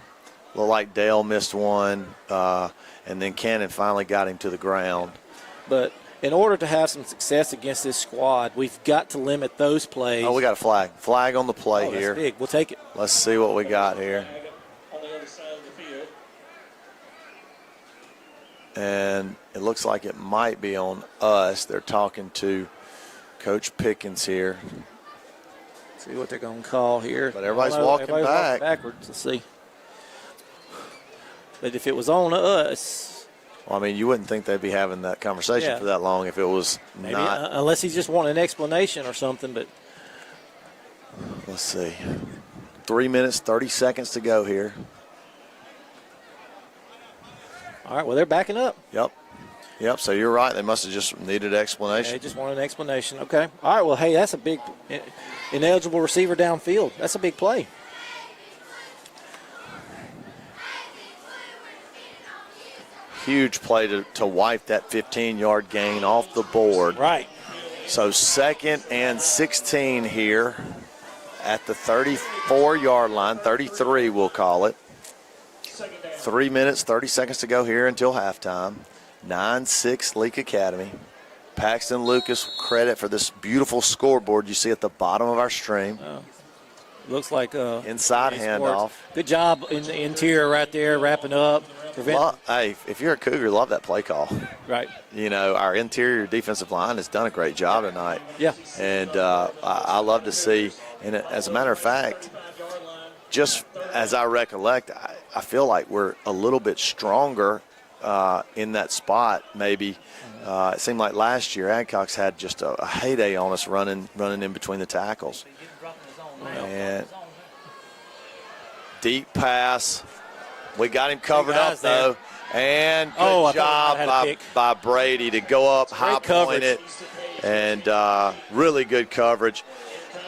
looked like Dale missed one, and then Cannon finally got him to the ground. But in order to have some success against this squad, we've got to limit those plays. Oh, we got a flag on the play here. That's big. We'll take it. Let's see what we got here. On the other side of the field. And it looks like it might be on us. They're talking to Coach Pickens here. See what they're going to call here. But everybody's walking back. Backwards. Let's see. But if it was on us, well, I mean, you wouldn't think they'd be having that conversation for that long if it was maybe, not. Unless he's just wanting an explanation or something. But let's see. 3 minutes, 30 seconds to go here. all right, well, they're backing up. Yep, so you're right. They must have just needed an explanation. They just wanted an explanation. Okay. All right, well, hey, that's a big ineligible receiver downfield. That's a big play. Huge play to wipe that 15-yard gain off the board. Right. So 2nd and 16 here at the 34-yard line, 33 we'll call it. 3 minutes, 30 seconds to go here until halftime. 9-6 Leake Academy. Paxton Lucas, credit for this beautiful scoreboard you see at the bottom of our stream. Looks like inside handoff. Good job in the interior right there, wrapping up. Hey, if you're a Cougar, love that play call. Right. Our interior defensive line has done a great job tonight. Yeah. And I love to see, and as a matter of fact, just as I recollect, I feel like we're a little bit stronger in that spot maybe. It seemed like last year Adcox had just a heyday on us running in between the tackles. And deep pass. We got him covered up, though. And good job by Brady to go up, high-point it, and really good coverage.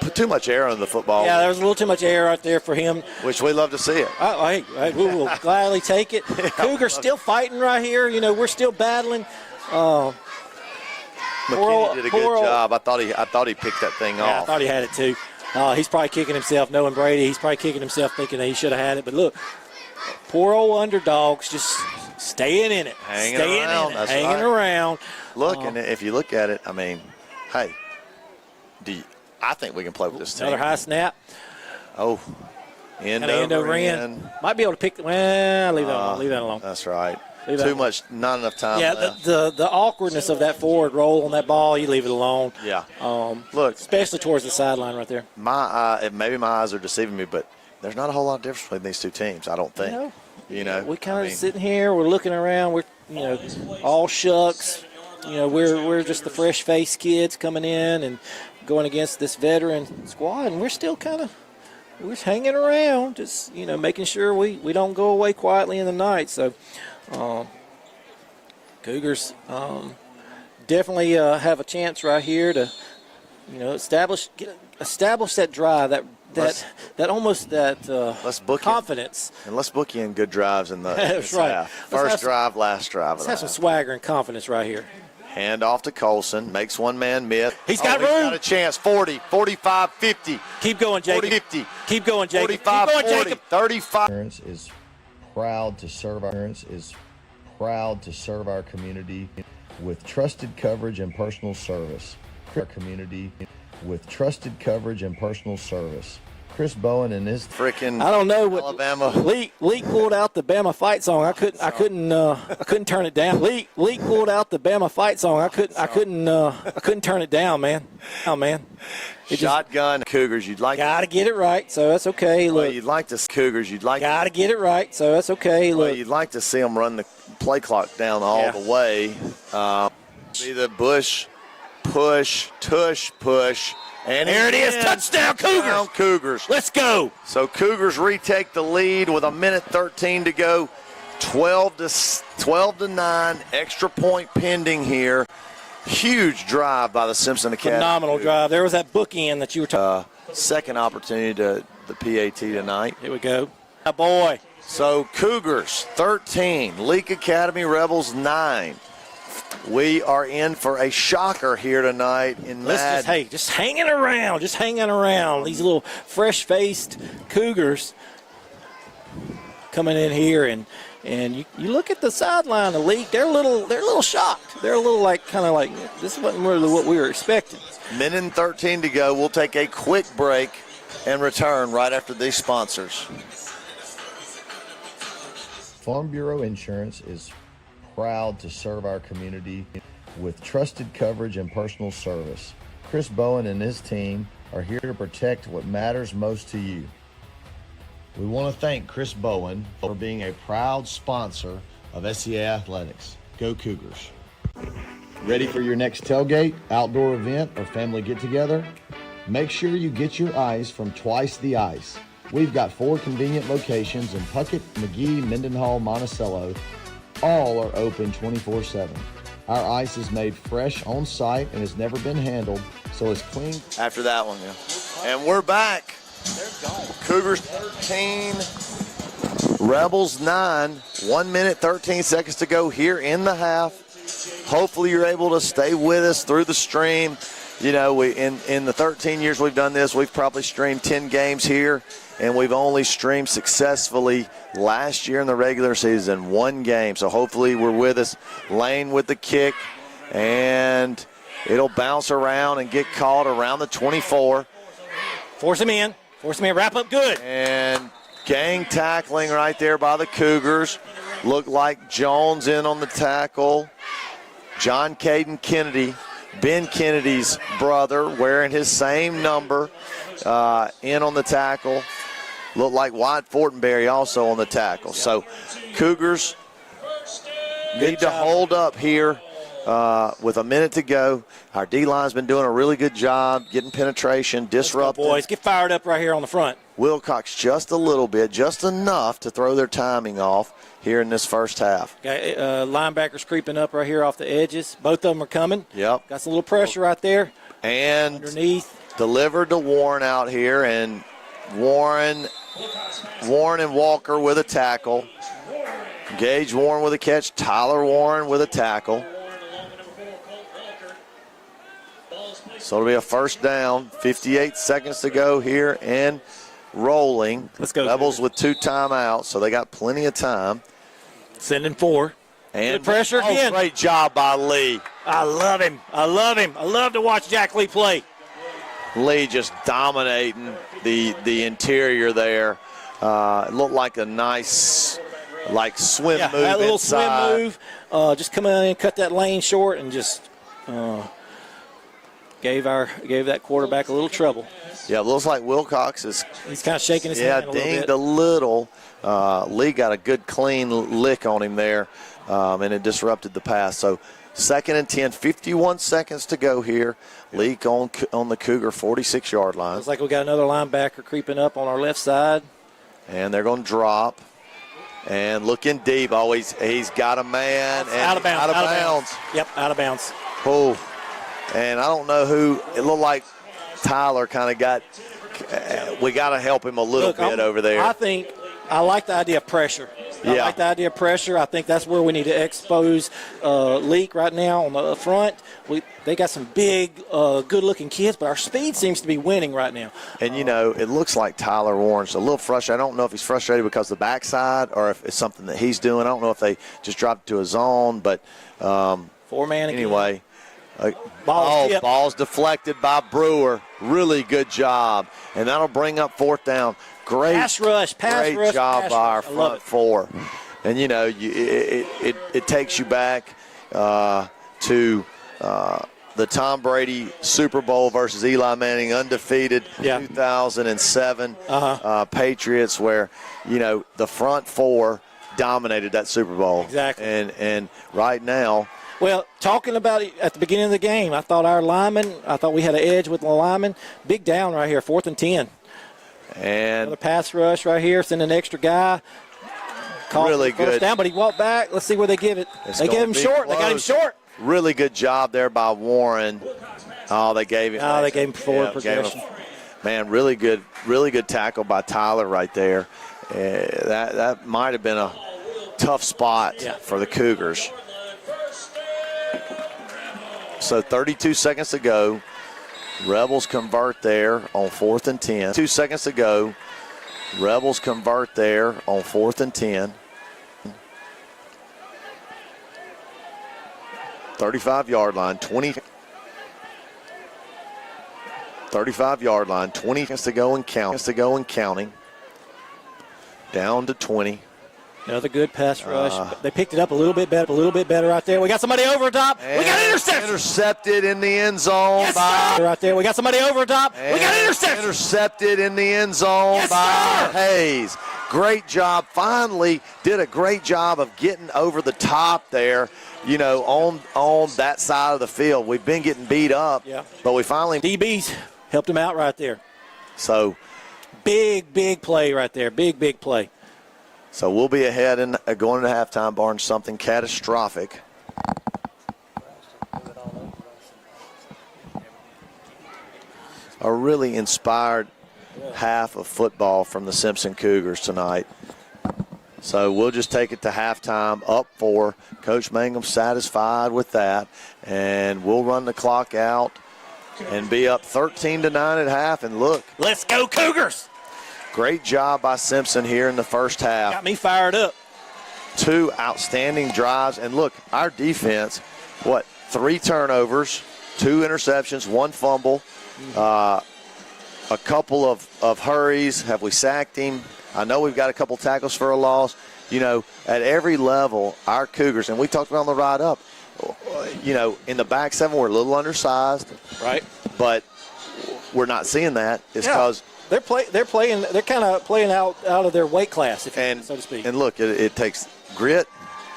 Put too much air on the football. Yeah, there was a little too much air out there for him. Which we love to see it. Hey, we will gladly take it. Cougars still fighting right here. We're still battling. McKinney did a good job. I thought he picked that thing off. I thought he had it too. He's probably kicking himself, knowing Brady. He's probably kicking himself thinking that he should have had it. But look, poor old underdogs just staying in it. Hanging around. Look, and if you look at it, I mean, hey, I think we can play with this team. Another high snap. Oh, end over end. Might be able to pick. Well, leave that alone. That's right. Not enough time left. The awkwardness of that forward roll on that ball, you leave it alone. Yeah. Look, especially towards the sideline right there. Maybe my eyes are deceiving me, but there's not a whole lot of difference between these two teams, I don't think. We kind of sitting here, we're looking around, we're all shucks. We're just the fresh-faced kids coming in and going against this veteran squad, and we're still we're hanging around, just making sure we don't go away quietly in the night. So, Cougars definitely have a chance right here to establish that drive, let's book confidence. And let's book you in good drives in the That's right. half. First drive, last drive. Let's have some swagger and confidence right here. Hand off to Colson. Makes one man miss. He's got room. He's got a chance. 40, 45, 50. Keep going, Jacob. 40, 50. Keep going, Jacob. 45, Keep going, 40, Jacob. 35. Insurance is proud to serve our community with trusted coverage and personal service. Our community with trusted coverage and personal service. Chris Bowen and his Freaking I don't know what Alabama. Leake pulled out the Bama fight song. I couldn't turn it down. Leake pulled out the Bama fight song. I couldn't turn it down, man. Oh man. Shotgun Cougars. Gotta get it right, so that's okay. Well, Look, you'd like to Cougars. gotta get it right, so that's okay. Well, Look, you'd like to see them run the play clock down all the way. See the Bush push, tush, push. And there it is. Touchdown, Cougars. Touchdown, Cougars. Let's go. So Cougars retake the lead with 1:13 to go. 12 to 9. Extra point pending here. Huge drive by the Simpson Academy. Phenomenal drive. There was that bookend that you were talking. Second opportunity to the PAT tonight. Here we go. Oh, boy. So Cougars 13, Leake Academy Rebels 9. We are in for a shocker here tonight in Madden. Just hanging around. These little fresh-faced Cougars coming in here, and you look at the sideline of Leake. They're a little shocked. They're a little kind of this wasn't really what we were expecting. Minute 13 to go. We'll take a quick break and return right after these sponsors. Farm Bureau Insurance is proud to serve our community with trusted coverage and personal service. Chris Bowen and his team are here to protect what matters most to you. We want to thank Chris Bowen for being a proud sponsor of SCA Athletics. Go Cougars. Ready for your next tailgate, outdoor event, or family get-together? Make sure you get your ice from Twice the Ice. We've got 4 convenient locations in Puckett, McGee, Mendenhall, Monticello. All are open 24/7. Our ice is made fresh on site and has never been handled, so it's clean. After that one, yeah. And we're back. Cougars 13, Rebels 9. 1 minute, 13 seconds to go here in the half. Hopefully you're able to stay with us through the stream. We in the 13 years we've done this, we've probably streamed 10 games here, and we've only streamed successfully last year in the regular season 1 game. So hopefully we're with us. Lane with the kick, and it'll bounce around and get caught around the 24. Force him in. Wrap up good. And gang tackling right there by the Cougars. Looked like Jones in on the tackle. John Caden Kennedy, Ben Kennedy's brother, wearing his same number, in on the tackle. Looked like Wyatt Fortenberry also on the tackle. So Cougars need to hold up here with a minute to go. Our D-line's been doing a really good job getting penetration, disrupting. Boys, get fired up right here on the front. Wilcox just a little bit, just enough to throw their timing off here in this first half. Okay, linebackers creeping up right here off the edges. Both of them are coming. Yep. Got some little pressure right there. And underneath. Delivered to Warren out here, and Warren and Walker with a tackle. Gage Warren with a catch. Tyler Warren with a tackle. So it'll be a first down. 58 seconds to go here and rolling. Let's go. Rebels with 2 timeouts, so they got plenty of time. Sending 4. And good pressure again. Great job by Lee. I love him. I love to watch Jack Lee play. Lee just dominating the interior there. It looked like a nice swim move that little inside. swim move. Just come in and cut that lane short and just gave that quarterback a little trouble. Yeah, it looks like Wilcox is. He's kind of shaking his hand a little bit. Dinged a little. Lee got a good clean lick on him there, and it disrupted the pass. So 2nd and 10, 51 seconds to go here. Leake on the Cougar 46-yard line. Looks like we got another linebacker creeping up on our left side. And they're going to drop. And looking deep. Oh, he's got a man. And out of bounds. Out of bounds. Yep, out of bounds. Oh, and I don't know who. It looked like Tyler kind of got. We got to help him a little bit over there. I like the idea of pressure. I like the idea of pressure. I think that's where we need to expose Leake right now on the front. They got some big, good-looking kids, but our speed seems to be winning right now. And, it looks like Tyler Warren's a little frustrated. I don't know if he's frustrated because of the backside or if it's something that he's doing. I don't know if they just dropped to a zone, but 4-man anyway. Ball's deflected by Brewer. Really good job. And that'll bring up 4th down. Great pass rush, great job by our front four. And, it takes you back to the Tom Brady Super Bowl versus Eli Manning, undefeated 2007 Patriots, where, the front four dominated that Super Bowl. Exactly. And right now. Well, talking about it at the beginning of the game, I thought we had an edge with the linemen. Big down right here, 4th and 10. And another pass rush right here, send an extra guy. Really good. First down, but he walked back. Let's see where they give it. They gave him short. They got him short. Really good job there by Warren. Oh, they gave him. They gave him forward progression. Man, really good tackle by Tyler right there. That might have been a tough spot for the Cougars. So 32 seconds to go. Rebels convert there on 4th and 10. 2 seconds to go. Rebels convert there on 4th and 10. 35-yard line, 20. 35-yard line, 20 seconds to go and counting. Down to 20. Another good pass rush. They picked it up a little bit better right there. We got somebody over top. We got intercepted. Intercepted in the end zone right there. We got somebody over top. We got intercepted. Intercepted in the end zone by Hayes. Great job. Finally did a great job of getting over the top there, on that side of the field. We've been getting beat up, but we finally. DBs helped him out right there. So. Big play right there. Big play. So we'll be ahead and going into halftime, barring something catastrophic. A really inspired half of football from the Simpson Cougars tonight. So we'll just take it to halftime, up 4. Coach Mangum satisfied with that, and we'll run the clock out and be up 13-9 at half. And look, let's go Cougars! Great job by Simpson here in the first half. Got me fired up. 2 outstanding drives. And look, our defense, 3 turnovers, 2 interceptions, 1 fumble, a couple of hurries. Have we sacked him? I know we've got a couple tackles for a loss. At every level, our Cougars, and we talked about on the ride up, in the back 7, we're a little undersized. Right. But we're not seeing that. It's because they're kind of playing out of their weight class, so to speak. And look, it takes grit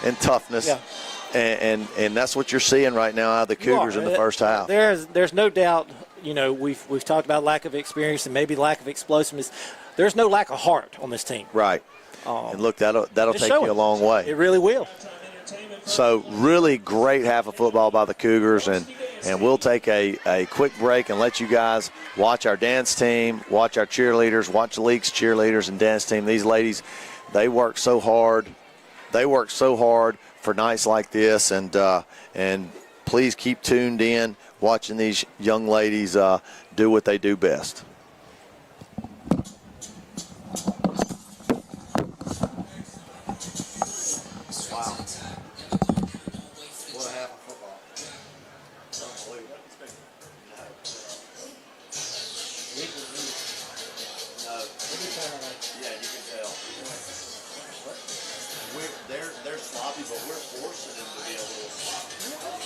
and toughness, and that's what you're seeing right now out of the Cougars in the first half. There's no doubt. We've talked about lack of experience and maybe lack of explosiveness. There's no lack of heart on this team. Right. And look, that'll take you a long way. It really will. So really great half of football by the Cougars, and we'll take a quick break and let you guys watch our dance team, watch our cheerleaders, watch Leake's cheerleaders and dance team. These ladies, they work so hard. They work so hard for nights like this, and please keep tuned in watching these young ladies do what they do best. They're sloppy, but we're forcing them to be a little sloppy. I'll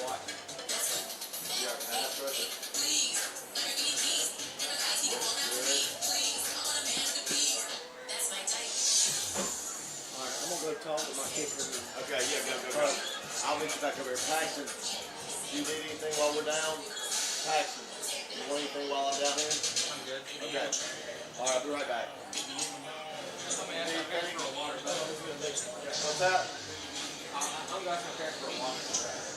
watch. Okay, yeah, go. I'll meet you back over here. Paxton, do you need anything while we're down? Paxton, you want anything while I'm down here? I'm good. Okay. All right, I'll be right back. What's that? I'm going to prepare for a water.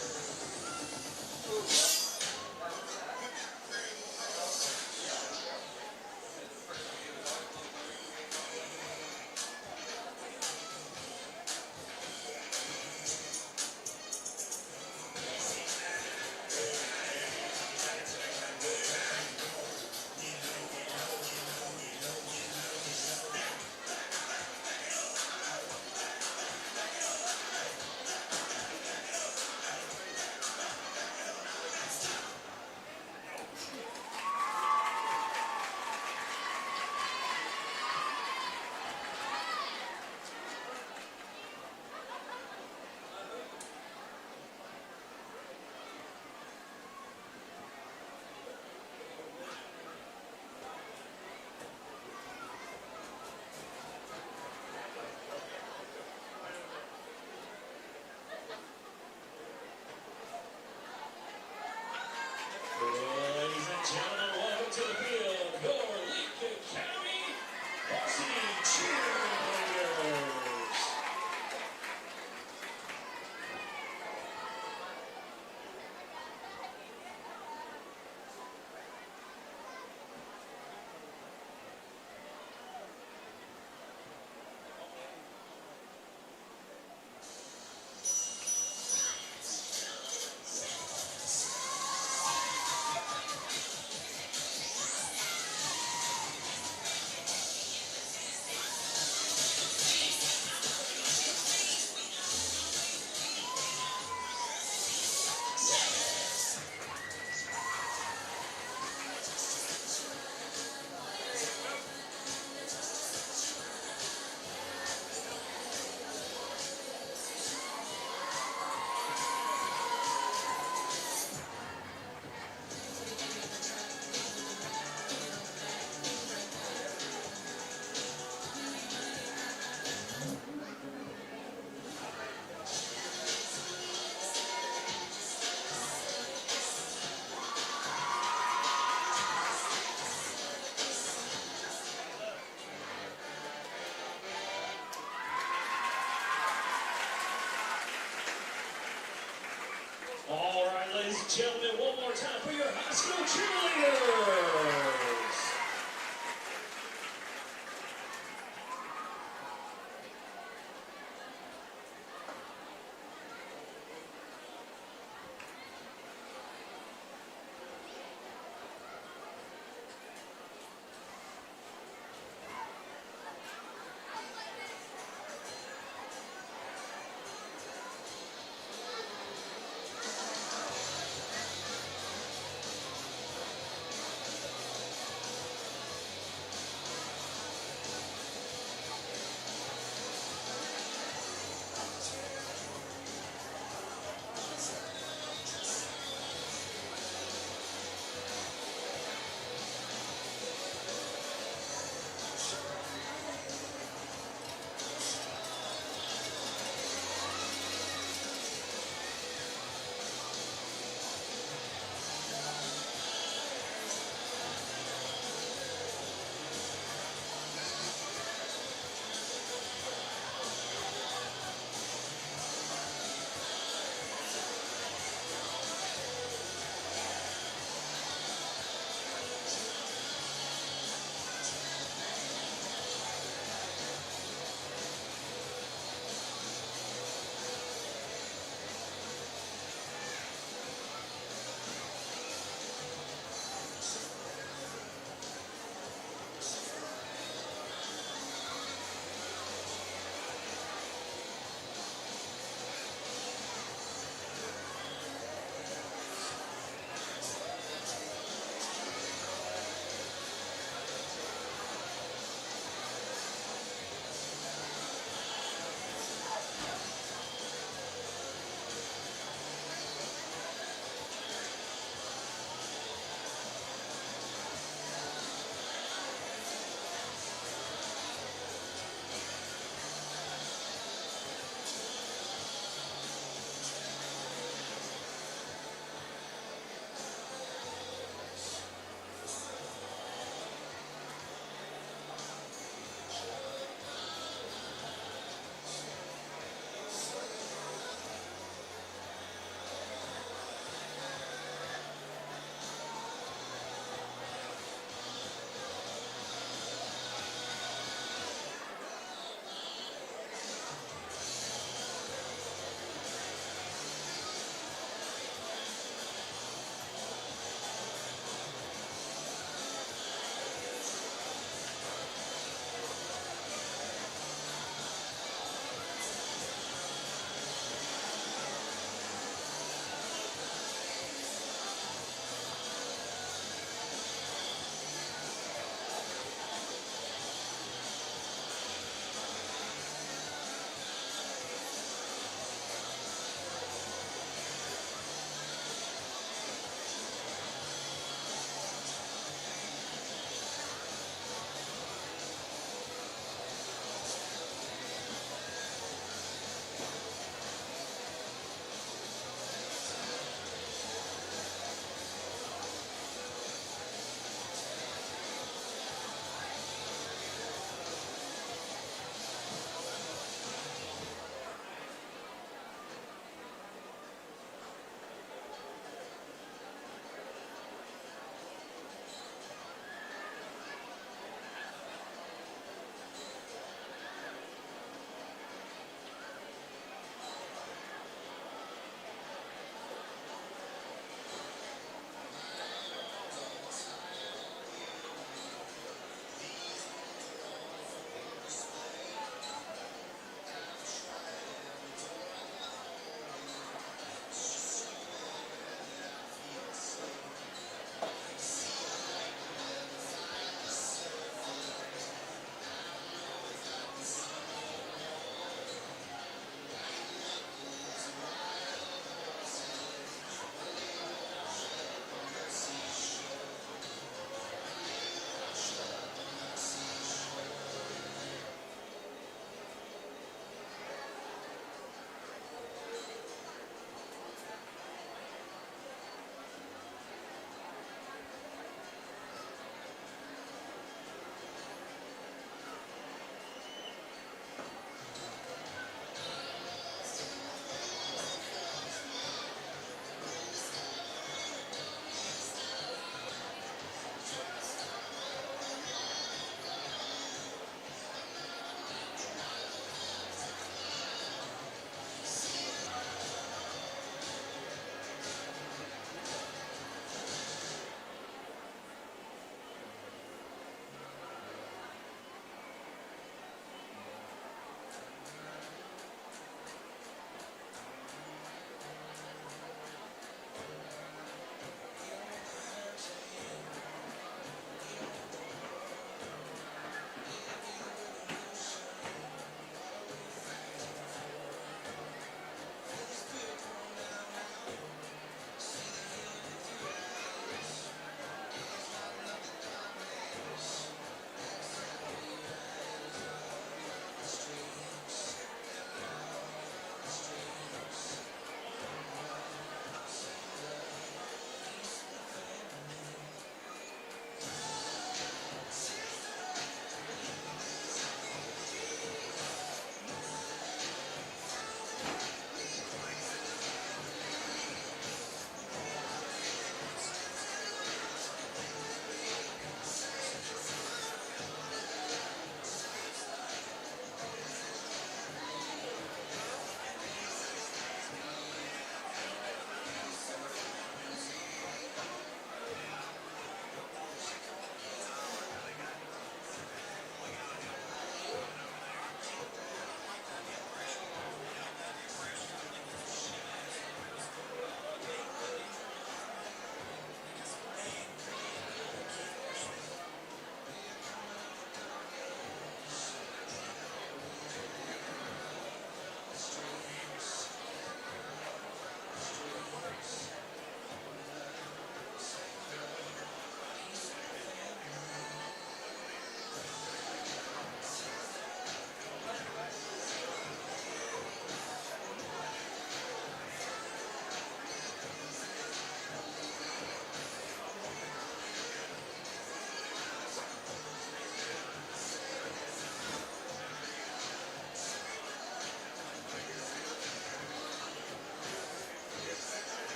Ladies and gentlemen, welcome to the field, your Leake County varsity cheerleaders. All right, ladies and gentlemen, one more time for your high school cheerleaders.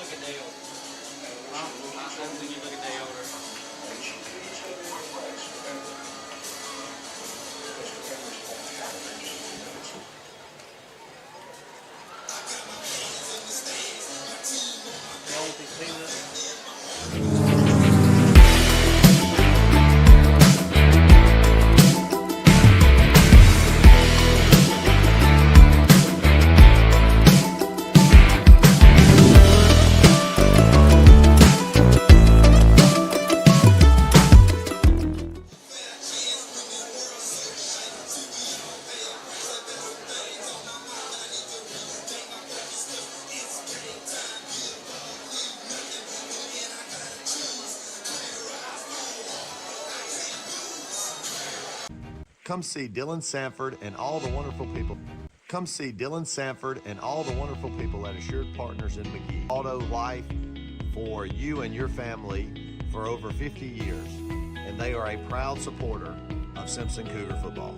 look a day older. I don't think you look a day older. Come see Dylan Sanford and all the wonderful people. Come see Dylan Sanford and all the wonderful people at Assured Partners in McGee. Auto life for you and your family for over 50 years. And they are a proud supporter of Simpson Cougar football.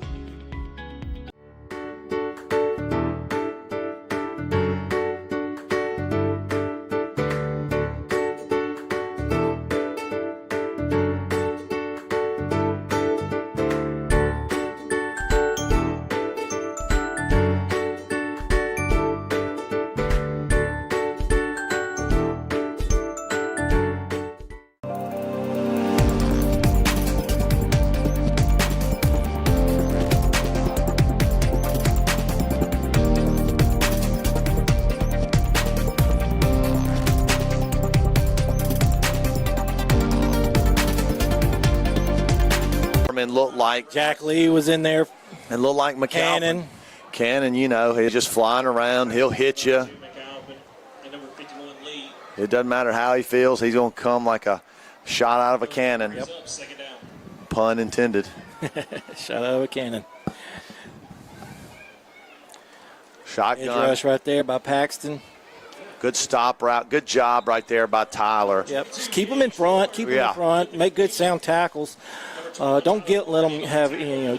Looked like Jack Lee was in there. and looked like McAlpin. Cannon. You know, he's just flying around. He'll hit you. McAlpin and number 51 Leake. It doesn't matter how he feels. He's going to come like a shot out of a cannon. He's up, second down. Pun intended. Shot out of a cannon. Edge Shotgun. rush right there by Paxton. Good stop route. Good job right there by Tyler. Yep. Just keep them in front. Keep them Yeah. in front. Make good sound tackles. Don't let them have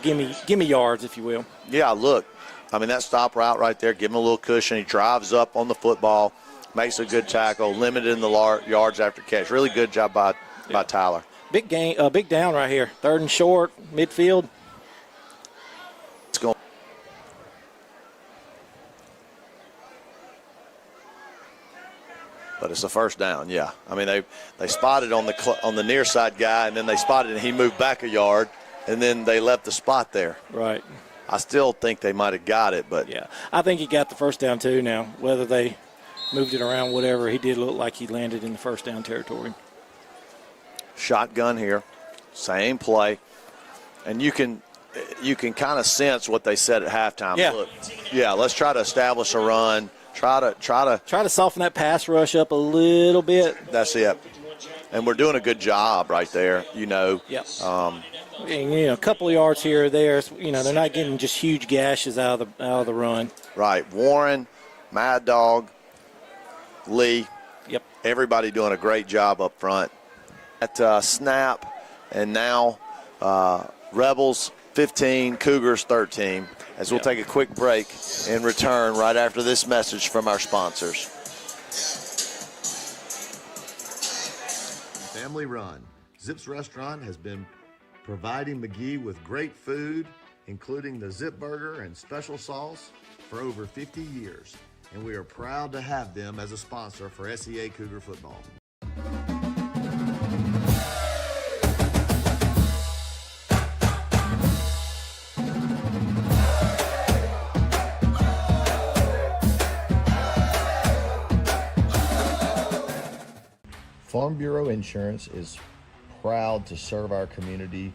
give me yards, if you will. Yeah, look. I mean, that stop route right there, give him a little cushion. He drives up on the football, makes a good tackle, limited in the yards after catch. Really good job by Tyler. Big gain, big down right here. 3rd and short, midfield. It's going. But it's a first down, yeah. I mean, they spotted on the near side guy, and then they spotted and he moved back a yard, and then they left the spot there. Right. I still think they might have got it, but Yeah. I think he got the first down too now. Whether they moved it around, whatever, he did look like he landed in the first down territory. shotgun here, same play, and you can kind of sense what they said at halftime. Yeah. Look, yeah, let's try to establish a run. Try to soften that pass rush up a little bit. That's it. And we're doing a good job right there, you know. Yep. And, a couple of yards here or there. They're not getting just huge gashes out of the run. Right. Warren, Mad Dog, Lee. Yep. Everybody doing a great job up front. At snap, and now Rebels 15, Cougars 13. As we'll take a quick break and return right after this message from our sponsors. Family run. Zip's Restaurant has been providing McGee with great food, including the Zip Burger and special sauce, for over 50 years. And we are proud to have them as a sponsor for SEA Cougar football. Farm Bureau Insurance is proud to serve our community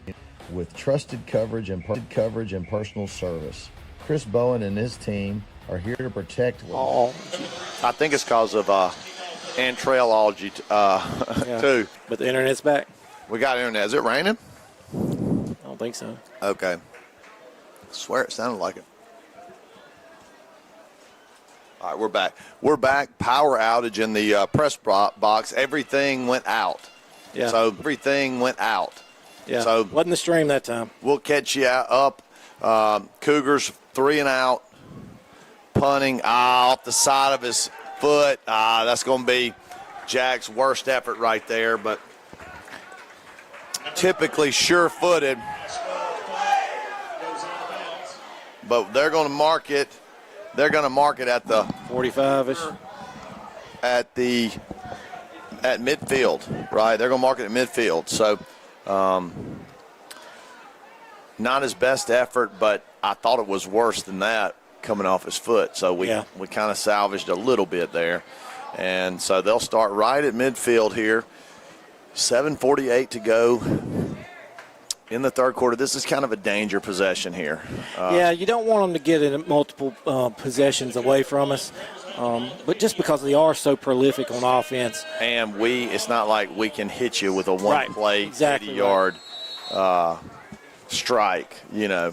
with trusted coverage and personal service. Chris Bowen and his team are here to protect. I think it's because of antrainology too. But the internet's back. We got internet. Is it raining? I don't think so. Okay. I swear it sounded like it. All right, we're back. We're back. Power outage in the press box. Everything went out. Yeah. So everything went out. Yeah. So wasn't the stream that time. we'll catch you up. Cougars 3 and out. Punting off the side of his foot. That's going to be Jack's worst effort right there, but typically sure-footed. But they're going to mark it. They're going to mark it at the 45-ish. at midfield, right? They're going to mark it at midfield. So not his best effort, but I thought it was worse than that coming off his foot. So we kind of salvaged a little bit there. And so they'll start right at midfield here. 7:48 to go in the third quarter. This is kind of a danger possession here. Yeah, you don't want them to get in multiple possessions away from us. But just because they are so prolific on offense. And it's not like we can hit you with a one-play, 80-yard strike, you know.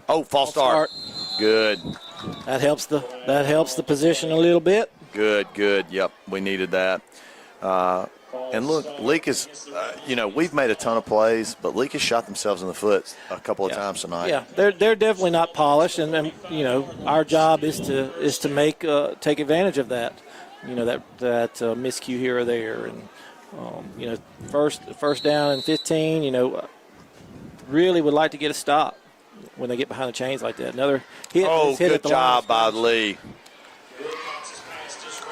Oh, false start. Good. That helps the position a little bit. Good. Yep, we needed that. And look, Leake is, we've made a ton of plays, but Leake has shot themselves in the foot a couple of times tonight. Yeah, they're definitely not polished, and our job is to take advantage of that. That miscue here or there, and first down and 15. Really would like to get a stop when they get behind the chains like that. Another hit. Oh, hit good job by Lee.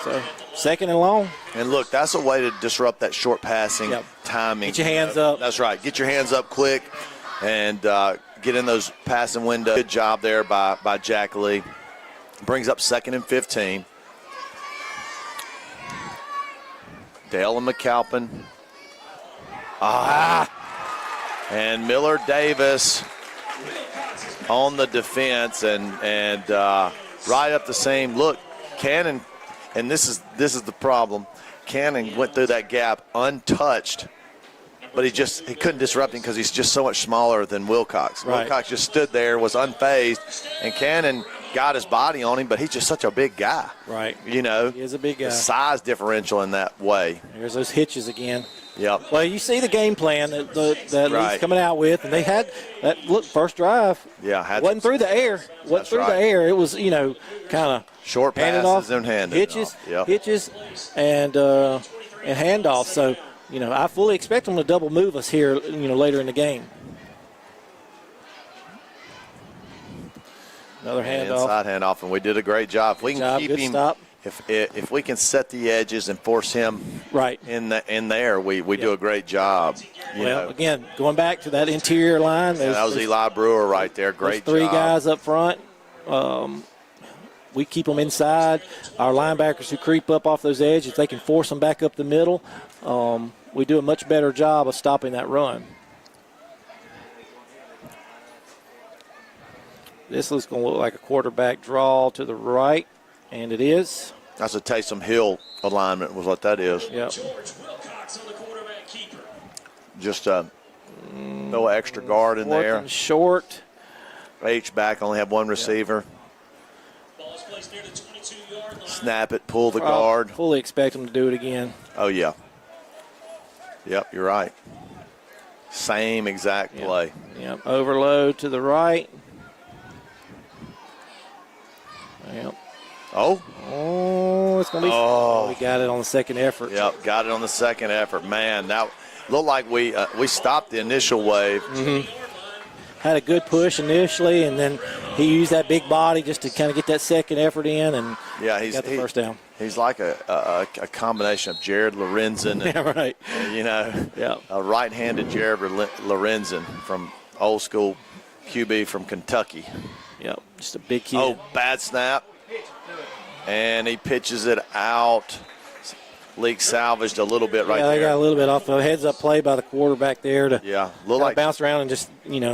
So 2nd and long. And look, that's a way to disrupt that short passing timing. Get your hands up. That's right. Get your hands up quick and get in those passing windows. Good job there by Jack Lee. Brings up 2nd and 15. Dale and McAlpin. And Miller Davis on the defense and right up the same. Look, Cannon. And this is the problem. Cannon went through that gap untouched, but he couldn't disrupt him because he's just so much smaller than Wilcox. Right. Wilcox just stood there, was unfazed, and Cannon got his body on him, but he's just such a big guy. Right. He is a big guy. The size differential in that way. There's those hitches again. Yep. Well, you see the game plan that Right. Lee's coming out with, and they had that first drive. Yeah, wasn't through the air. Wasn't through the air. It was kind of short passes off, and hitches, hitches, and handoffs. So I fully expect them to double move us here. Later in the game. Another handoff. Inside handoff, and we did a great job. If we can keep good him. Stop. If we can set the edges and force him in there, we do a great job. Again, going back to that interior line. That was Eli Brewer right there. Great three job. Guys up front. We keep them inside. Our linebackers who creep up off those edges, if they can force them back up the middle, we do a much better job of stopping that run. This is going to look like a quarterback draw to the right. And it is. That's a Taysom Hill alignment was what that is. Yep. George Wilcox on the quarterback keeper. Just a no extra guard in there. And short. H-back only have one receiver. Ball is placed near the 22-yard line. Snap it, pull the guard. Fully expect them to do it again. Oh, yeah. Yep, you're right. Same exact play. Yep. Overload to the right. Yep. Oh, it's going to be. We got it on the second effort. Yep, got it on the second effort. Man, that looked like we stopped the initial wave. Mm-hmm. Had a good push initially, and then he used that big body just to kind of get that second effort in, and got the first down. He's like a combination of Jared Lorenzen and, a right-handed Jared Lorenzen from old school QB from Kentucky. Yep, just a big kid. Oh, bad snap. And he pitches it out. Leake salvaged a little bit right there. Yeah, they got a little bit off a heads-up play by the quarterback there to bounce around and just,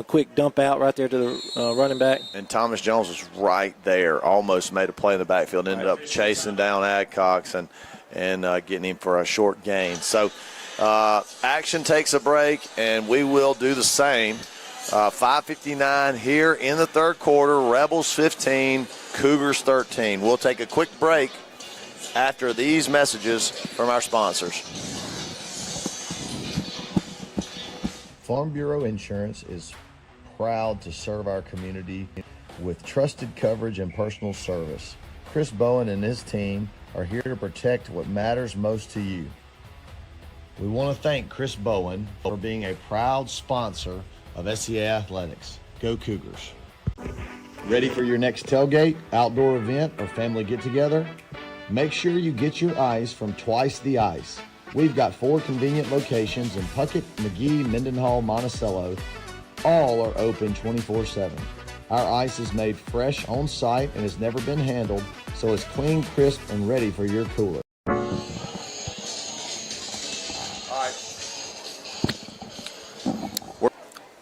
quick dump out right there to the running back. And Thomas Jones was right there, almost made a play in the backfield, ended up chasing down Adcox and getting him for a short gain. So action takes a break, and we will do the same. 5:59 here in the third quarter. Rebels 15, Cougars 13. We'll take a quick break after these messages from our sponsors. Farm Bureau Insurance is proud to serve our community with trusted coverage and personal service. Chris Bowen and his team are here to protect what matters most to you. We want to thank Chris Bowen for being a proud sponsor of SCA Athletics. Go Cougars. Ready for your next tailgate, outdoor event, or family get-together? Make sure you get your ice from Twice the Ice. We've got 4 convenient locations in Puckett, McGee, Mendenhall, Monticello. All are open 24/7. Our ice is made fresh on site and has never been handled, so it's clean, crisp, and ready for your cooler.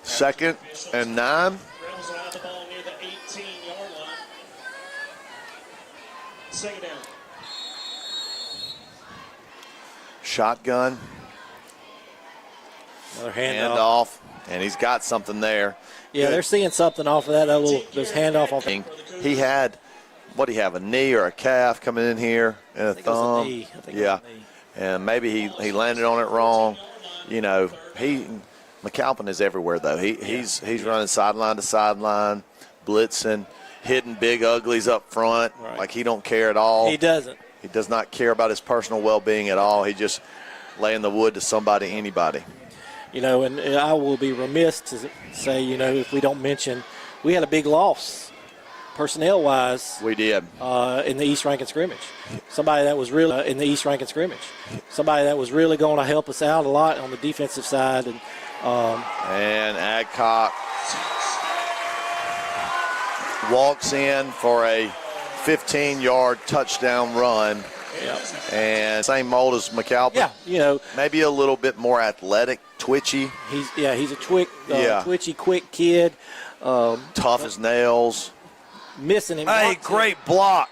Second and 9. Rebels will have the ball near the 18-yard line. Second down. Shotgun. Another handoff. Handoff. And he's got something there. Yeah, Good. they're seeing something off of that little those handoff off. He had, what do you have, a knee or a calf coming in here and a thumb? I think it was Yeah. a knee. And maybe he landed on it wrong. You know, McAlpin is everywhere, though. He's running sideline to sideline, blitzing, hitting big uglies up front. Right. Like he don't care at all. He doesn't. He does not care about his personal well-being at all. He just laying the wood to somebody, anybody. You know, and I will be remiss to say, you know, if we don't mention, we had a big loss, personnel-wise, We did. in the East Rankin scrimmage. Somebody that was really in the East Rankin scrimmage. Somebody that was really going to help us out a lot on the defensive side. And Adcock walks in for a 15-yard touchdown run. Yeah. And same mold as McAlpin. Yeah, you know, Maybe a little bit more athletic, twitchy, he's a Yeah. twitchy, quick kid. tough as nails. Missing him. Hey, great block.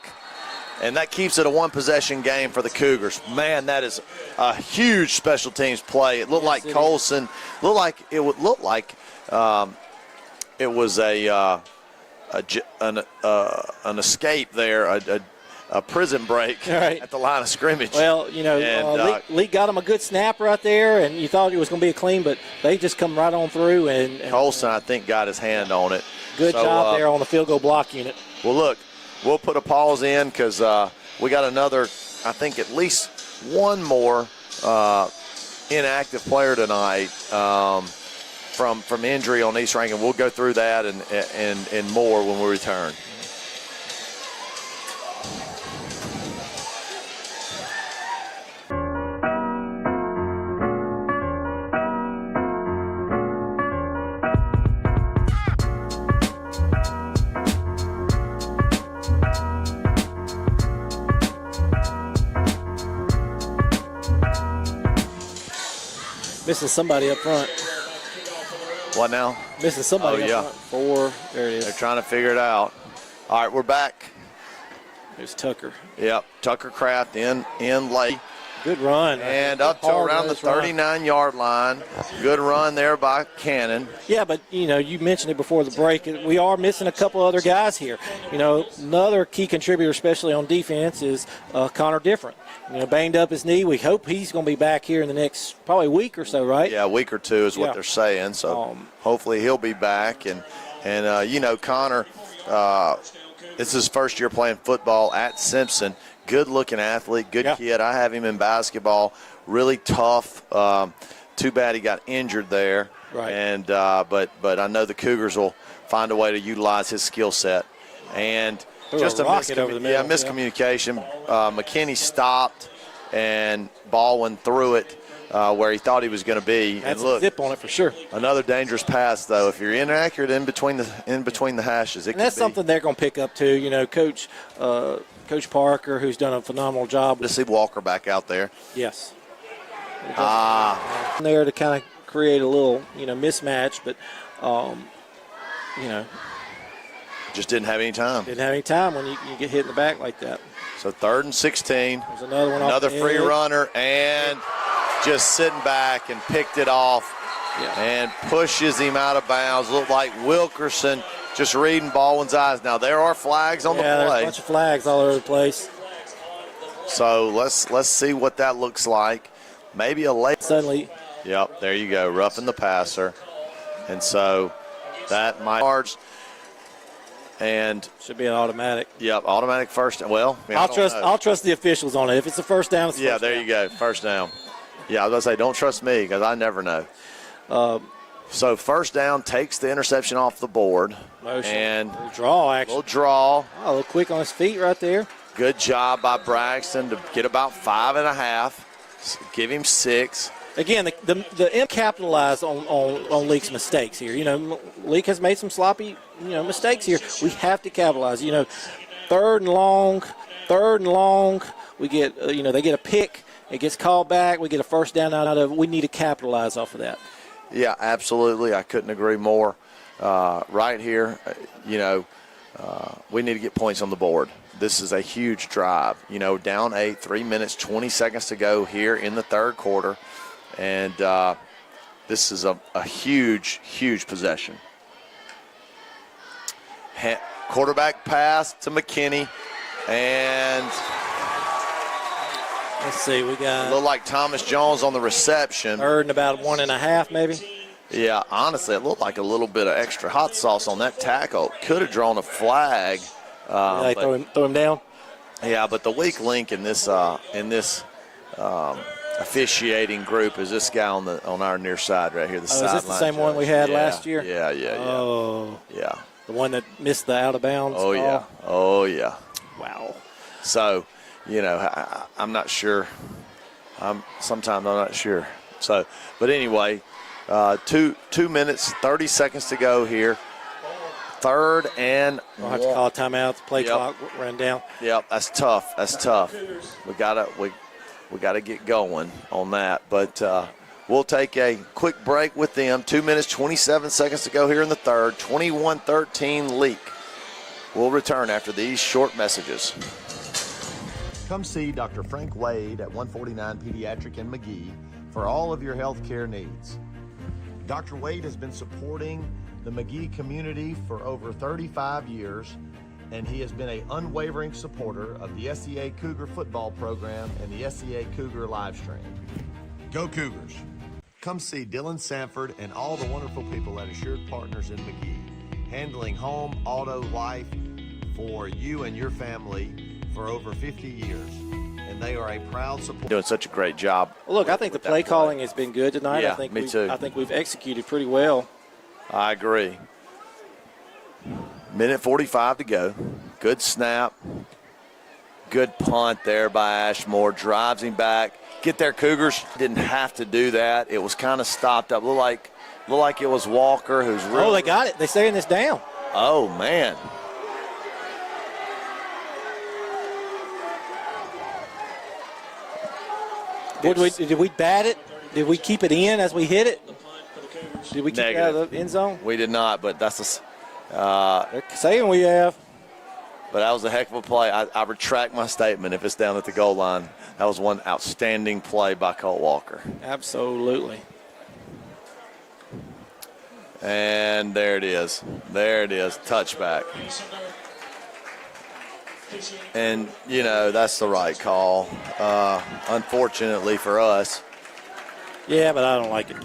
And that keeps it a one-possession game for the Cougars. Man, that is a huge special teams play. It looked Yes, like it is. Colson. It would look like it was an escape there, a prison break Right. at the line of scrimmage. Well, you know, And, Leake got him a good snap right there, and you thought it was going to be a clean, but they just come right on through. And Colson, I think, got his hand on it. good So, job there on the field goal block unit. Well, look, we'll put a pause in because we got another, I think at least one more inactive player tonight from injury on East Rankin. We'll go through that and more when we return. Missing somebody up front. What now? Missing somebody Oh, yeah. up front. 4. There it They're is. trying to figure it out. All right, we're back. There's Tucker. Yep, Tucker Craft in late. Good run. And up to Hard around the nose run. 39-yard line. Good run there by Cannon. Yeah, but, you know, you mentioned it before the break. We are missing a couple other guys here. You know, another key contributor, especially on defense, is Connor Different. You know, banged up his knee. We hope he's going to be back here in the next probably week or so, right? Yeah, a week or two is what Yeah. they're saying. So hopefully he'll be back. And you know, Connor, it's his first year playing football at Simpson. Good-looking athlete, good kid. I have him in basketball. Really tough. Too bad he got injured there. Right. And but I know the Cougars will find a way to utilize his skill set. And Threw just a rocket over the middle, yeah. miscommunication. McKinney stopped, and ball went through it where he thought he was going to be. That's and look, a zip on it for sure. another dangerous pass, though. If you're inaccurate in between the hashes, it And that's could be. something they're going to pick up too. You know, Coach Parker, who's done a phenomenal job. To see Walker back out there. Yes. There to kind of create a little, you know, mismatch, but you know, Just didn't have any time. didn't have any time when you get hit in the back like that. So 3rd and 16. There's another one. Another off the free edge. runner, and just sitting back and picked it off Yeah. and pushes him out of bounds. Looked like Wilkerson just reading Baldwin's eyes. Now, there are flags on Yeah, the there's a play. bunch of flags all over the place. So let's see what that looks like. Maybe a late. Suddenly, Yep, there you go, roughing the passer. And so that might. And Should be an automatic. yep, automatic first. Well, I mean, I don't know. I'll trust the officials on it. If it's a first down, it's a Yeah, first there down. you go. First down. Yeah, I was going to say, don't trust me because I never know. So first down takes the interception off the board. Motion. And Little draw, a actually. little draw. Oh, a little quick on his feet right there. Good job by Braxton to get about 5.5. Give him 6. Again, the M capitalized on Leake's mistakes here. You know, Leake has made some sloppy, mistakes here. We have to capitalize. You know, third and long. We get, they get a pick. It gets called back. We get a first down out of it. We need to capitalize off of that. Yeah, absolutely. I couldn't agree more. Right here, we need to get points on the board. This is a huge drive. Down 8, 3 minutes, 20 seconds to go here in the third quarter. And this is a huge, huge possession. Quarterback pass to McKinney. And Let's see, we got looked like Thomas Jones on the reception. third and about 1.5 maybe. Yeah, honestly, it looked like a little bit of extra hot sauce on that tackle. Could have drawn a flag. They But- throw him down. Yeah, but the weak link in this officiating group is this guy on our near side right here. The Is this the sideline same one we judge. had Yeah, last year? Yeah. Oh, Yeah. the one that missed the out of bounds. Oh, yeah. call? Oh, yeah. Wow. So, I'm not sure. Sometimes I'm not sure. So, but anyway, 2 minutes, 30 seconds to go here. Third and We'll have to call a timeout. The play Yep. clock ran down. Yep, that's tough. We gotta get going on that. But we'll take a quick break with them. 2 minutes, 27 seconds to go here in the third. 21-13 Leake. We'll return after these short messages. Come see Dr. Frank Wade at 149 Pediatric in McGee for all of your health care needs. Dr. Wade has been supporting the McGee community for over 35 years, and he has been an unwavering supporter of the SEA Cougar football program and the SEA Cougar live stream. Go Cougars! Come see Dylan Sanford and all the wonderful people at Assured Partners in McGee, handling home, auto, life for you and your family for over 50 years. And they are a proud supporter. Doing such a great job. Well, look, I think the play calling has been good tonight. Yeah, I think me too. I think we've executed pretty well. I agree. Minute 45 to go. Good snap. Good punt there by Ashmore. Drives him back. Get there, Cougars. Didn't have to do that. It was kind of stopped up. Looked like it was Walker who's really. Oh, they got it. They're saying this down. Oh, man. Did we bat it? Did we keep it in as we hit it? The punt for the Cougars. Did we keep it out of the end zone? We did not, but that's They're saying we have. but that was a heck of a play. I retract my statement if it's down at the goal line. That was one outstanding play by Colt Walker. Absolutely. And there it is. There it is. Touchback. And, that's the right call. Unfortunately for us. Yeah, but I don't like it.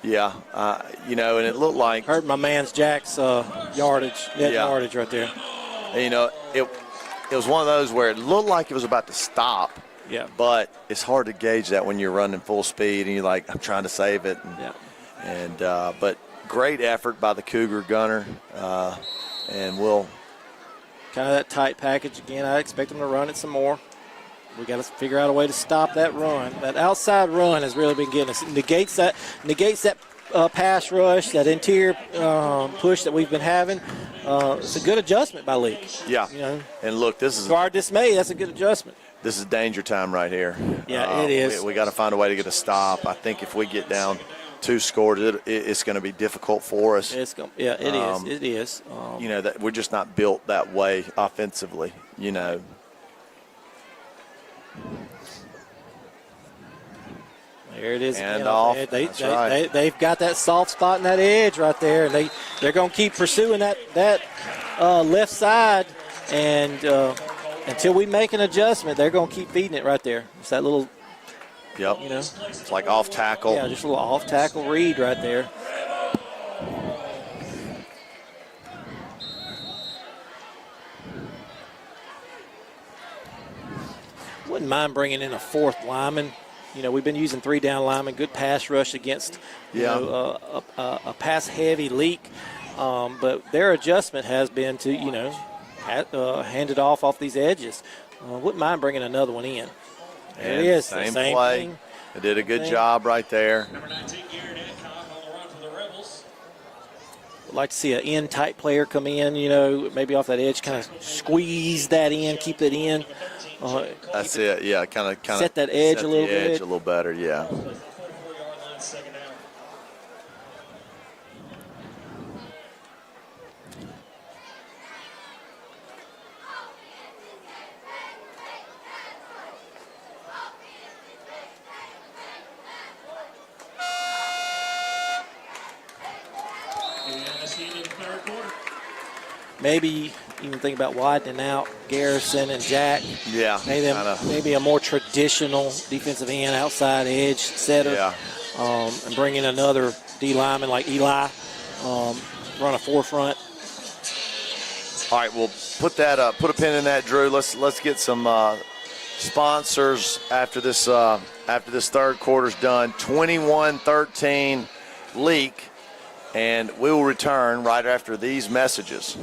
Yeah. And it looked like, Hurt my man's Jack's yardage, net Yeah. yardage right there. it was one of those where it looked like it was about to stop. Yeah. But it's hard to gauge that when you're running full speed and you're like, I'm trying to save it. Yeah. But great effort by the Cougar gunner. And we'll. Kind of that tight package again. I expect them to run it some more. We got to figure out a way to stop that run. That outside run has really been getting us. It negates that pass rush, that interior push that we've been having. It's a good adjustment by Leake. Yeah. And look, To our dismay, that's a good adjustment. this is danger time right here. Yeah, it is. We got to find a way to get a stop. I think if we get down 2 scores, it's going to be difficult for us. It is. It is. That we're just not built that way offensively. There it is. And again. off. That's right. They've got that soft spot in that edge right there, and they're going to keep pursuing that left side, and until we make an adjustment, they're going to keep feeding it right there. It's that little, Yep. It's like off tackle. yeah, just a little off tackle read right there. wouldn't mind bringing in a fourth lineman. You know, we've been using 3 down linemen, good pass rush against a pass-heavy Leake. But their adjustment has been to, hand it off these edges. Wouldn't mind bringing another one in. There it is. Same Same play. thing. They did a good job right there. Number 19, Garrett Adcock on the run for the Rebels. Would like to see an in-type player come in, maybe off that edge, kind of squeeze that in, keep it in. That's it. Yeah, kind of set that edge a little bit. A little better. Yeah. 44-yard line, second down. And that's the end of the third quarter. Maybe even think about widening out Garrison and Jack. Yeah. Maybe a more traditional defensive end, outside edge setter. Yeah. And bring in another D lineman like Eli. Run a forefront. All right, we'll put a pin in that, Drew. Let's get some sponsors after this third quarter's done. 21-13 Leake, and we will return right after these messages.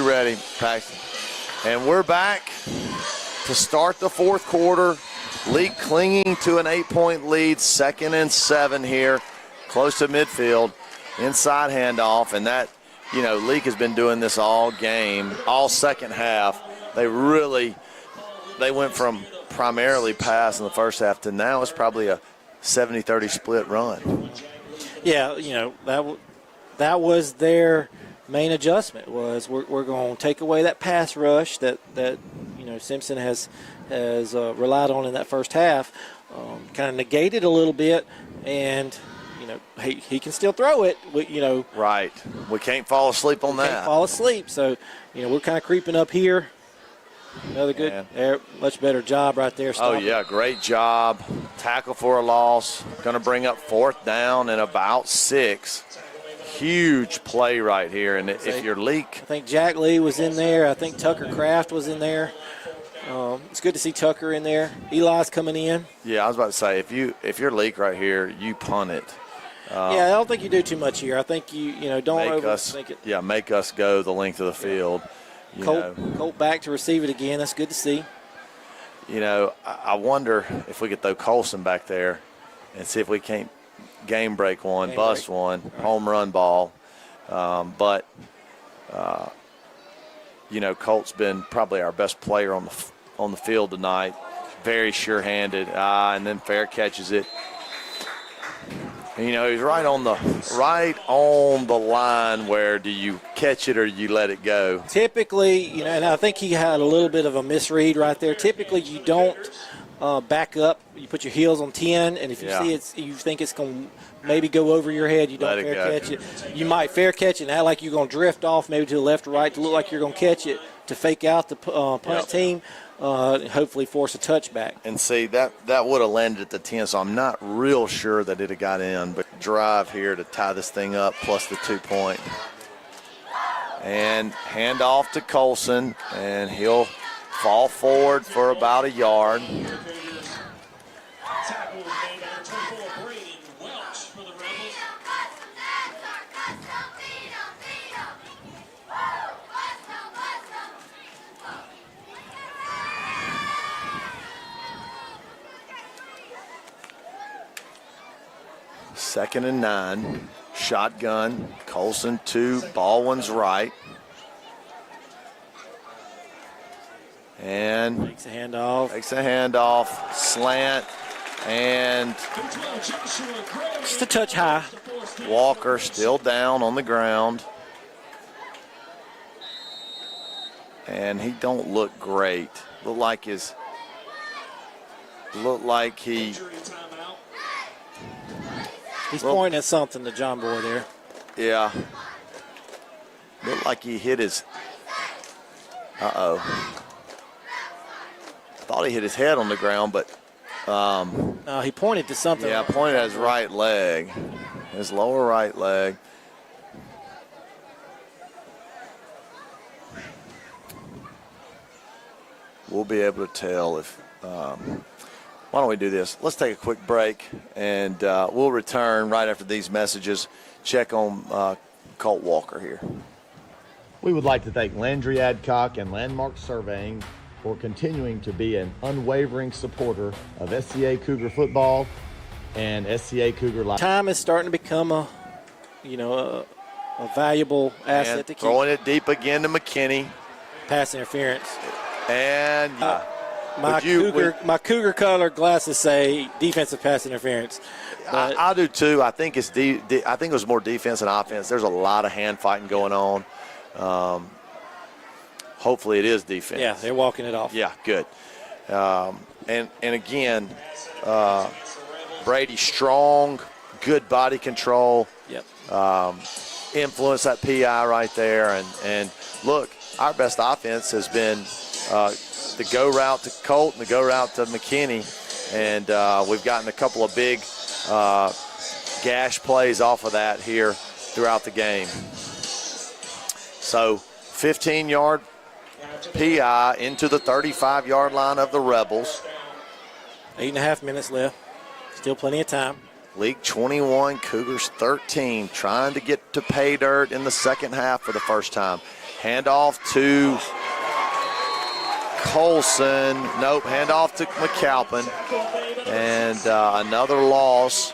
Ready, Paxton. And we're back to start the fourth quarter. Leake clinging to an 8-point lead, 2nd and 7 here, close to midfield, inside handoff, and that, Leake has been doing this all game, all second half. They went from primarily pass in the first half to now it's probably a 70-30 split run. Yeah, that was their main adjustment was we're going to take away that pass rush that Simpson has relied on in that first half, kind of negate it a little bit, and he can still throw it. Right. We can't fall asleep on that. Can't fall asleep. So we're kind of creeping up here. Another good, much better job right there. Oh yeah, great job. Tackle for a loss. Going to bring up 4th down and about 6. Huge play right here, and if you're Leake, I think Jack Lee was in there. I think Tucker Kraft was in there. It's good to see Tucker in there. Eli's coming in. Yeah, I was about to say if you're Leake right here, you punt it. I don't think you do too much here. I think you don't overthink it. Yeah, make us go the length of the field. Colt back to receive it again. That's good to see. I wonder if we could throw Colson back there and see if we can't game break one, bust one, home run ball. But Colt's been probably our best player on the field tonight. Very sure-handed, and then fair catches it. He's right on the line where do you catch it or you let it go? Typically, and I think he had a little bit of a misread right there. Typically, you don't back up. You put your heels on 10, and if you see it, you think it's going to maybe go over your head, you don't fair catch it. You might fair catch it and act like you're going to drift off maybe to the left or right to look like you're going to catch it to fake out the punt team. Hopefully force a touchback. And see, that would have landed at the 10, so I'm not real sure that it had got in, but drive here to tie this thing up plus the 2-point. And hand off to Colson, and he'll fall forward for about a yard. Second and 9. Shotgun. Colson to Baldwin's right. And Takes a handoff. takes a handoff, slant, and Just a touch high. Walker still down on the ground. And he don't look great. Look like he Injury timeout. He's Well- pointing at something to John Boy there. yeah. Looked like he hit his thought he hit his head on the ground, but No, he pointed to something. yeah, pointed at his right leg. His lower right leg. We'll be able to tell if. Why don't we do this? Let's take a quick break, and we'll return right after these messages. Check on Colt Walker here. We would like to thank Landry Adcock and Landmark Surveying for continuing to be an unwavering supporter of SCA Cougar football and SCA Cougar life. Time is starting to become a valuable asset And to keep. throwing it deep again to McKinney. Pass interference. And My Cougar color glasses say defensive pass interference. But I do too. I think it's I think it was more defense than offense. There's a lot of hand fighting going on. Hopefully it is defense. yeah, they're walking it off. Yeah, good. And again, Brady strong, good body control. Yep. Influence that PI right there. And look, our best offense has been the go route to Colt and the go route to McKinney. And we've gotten a couple of big gash plays off of that here throughout the game. So 15-yard PI into the 35-yard line of the Rebels. 8.5 minutes left. Still plenty of time. Leake 21, Cougars 13, trying to get to pay dirt in the second half for the first time. Handoff to Colson. Nope, handoff to McAlpin. And another loss.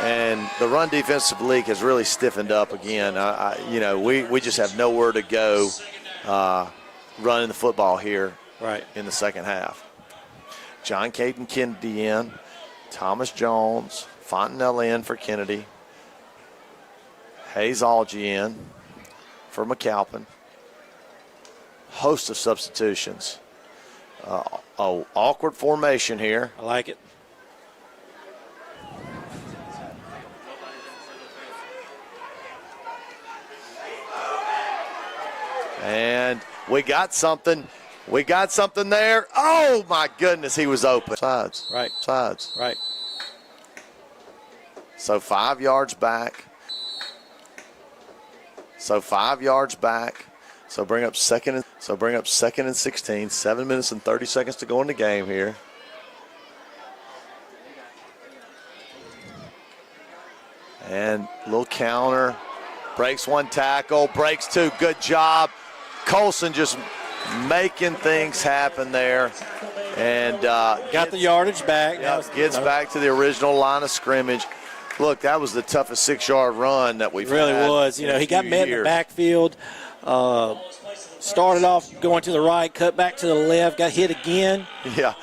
And the run defensive Leake has really stiffened up again. We just have nowhere to go running the football here Right. in the second half. John Caden Kennedy in. Thomas Jones, Fontanella in for Kennedy. Hayes Algie in for McAlpin. Host of substitutions. Awkward formation here. I like it. And we got something. We got something there. Oh, my goodness, he was open. Sides. Right. Sides. Right. So 5 yards back. So 5 yards back. So bring up second and 16. 7 minutes and 30 seconds to go in the game here. And a little counter. Breaks one tackle. Breaks two. Good job. Colson just making things happen there. And Got the yardage back. gets back to the original line of scrimmage. Look, that was the toughest 6-yard run that we've Really had was. in a He got few met in the years. backfield. Started off going to the right, cut back to the left, got hit again. Yeah,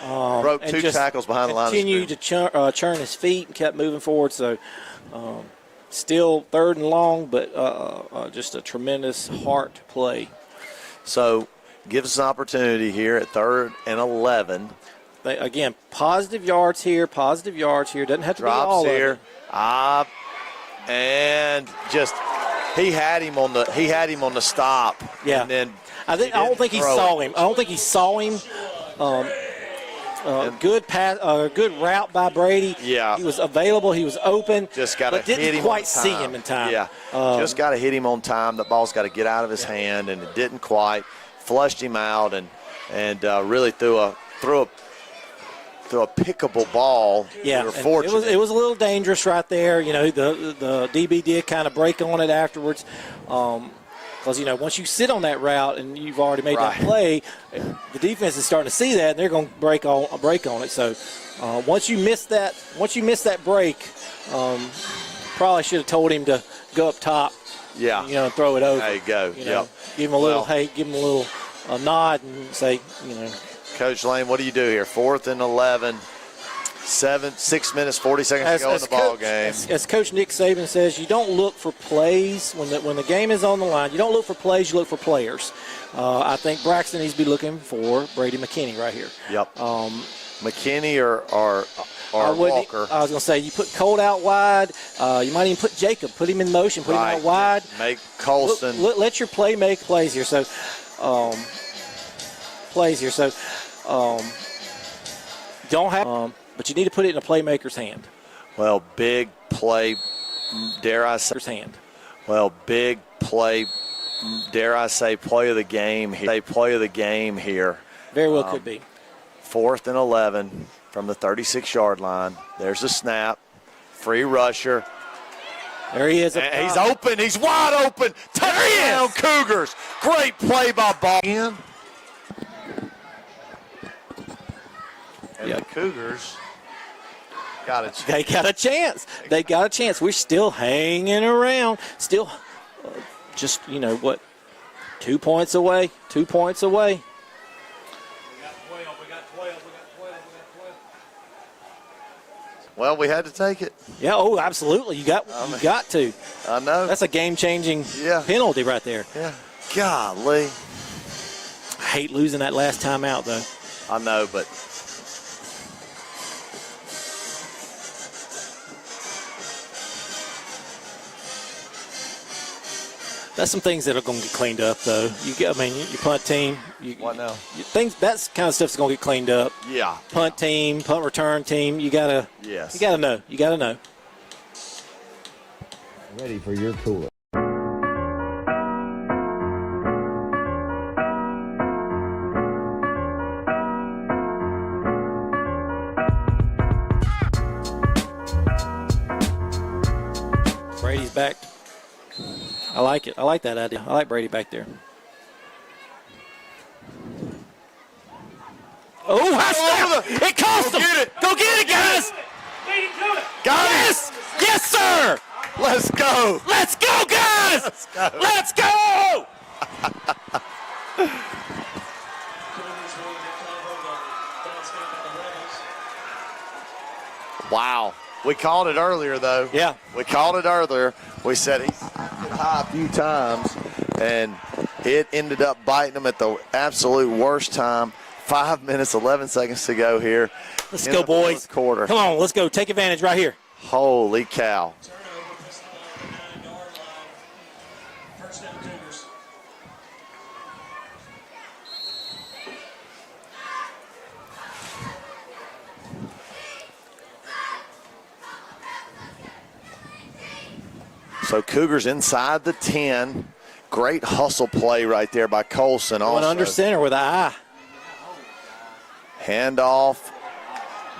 broke and two just tackles behind the line of continued scrimmage. to churn his feet and kept moving forward. So still third and long, but just a tremendous heart play. So gives us an opportunity here at 3rd and 11. Again, positive yards here. Doesn't have to be all Drops of here. it. And just he had him on the stop. Yeah. And then I don't think he saw him. Good pass, good route by Brady. Yeah. He was available. He was open. Just got to but hit didn't him quite on time. see him in time. Yeah, just got to hit him on time. The ball's got to get out of his hand, and it didn't quite. Flushed him out, and really threw a pickable ball. Yeah, We were and fortunate. it was a little dangerous right there. The DB did kind of break on it afterwards. Because, once you sit on that route and you've already made that play, the defense is starting to see that, and they're going to break on it. So once you miss that break, probably should have told him to go up top. Yeah. You know, and throw it over. There you go. You know, Yep. give him a little, Well, give him a little nod and say, you know. Coach Lane, what do you do here? 4th and 11. 6 minutes, 40 seconds to go in the ball game. As Coach Nick Saban says, you don't look for plays when the game is on the line. You don't look for plays, you look for players. I think Braxton needs to be looking for Brady McKinney right here. Yep. McKinney or Walker. I was going to say, you put Colt out wide. You might even put Jacob. Put him in motion. Put him out wide. Make Colson. Let your play make plays here. So, don't have. But you need to put it in a playmaker's hand. Well, big play, dare I say. Hand. Well, big play, dare I say, play of the game here. Play of the game here. Very well could be. 4th and 11 from the 36-yard line. There's a snap. Free rusher. There he is. He's open. He's wide open. Touchdown, Cougars. Great play by Ball. And the Cougars got it. They got a chance. They got a chance. We're still hanging around. Still, just, 2 points away. 2 points away. Well, we had to take it. Yeah, oh, absolutely. You got to. I know. That's a game-changing penalty right there. Yeah. Golly. I hate losing that last time out, though. I know, but that's some things that are going to get cleaned up, though. Your punt team. What now? That's kind of stuff's going to get cleaned up. Yeah. Punt team, punt return team. You gotta. Yes. You gotta know. You gotta know. Ready for your cooler. Brady's back. I like it. I like that idea. I like Brady back there. Oh, high snap! It cost him! Go get it, guys! Guys! Yes, sir! Let's go! Let's go, guys! Let's go! Wow. We called it earlier, though. Yeah. We called it earlier. We said he's hit high a few times, and it ended up biting him at the absolute worst time. 5 minutes, 11 seconds to go here. Let's go, boys. Quarter. Come on, let's go. Take advantage right here. Holy cow. First down, Cougars. So Cougars inside the 10. Great hustle play right there by Colson. Going under center with an eye. Handoff.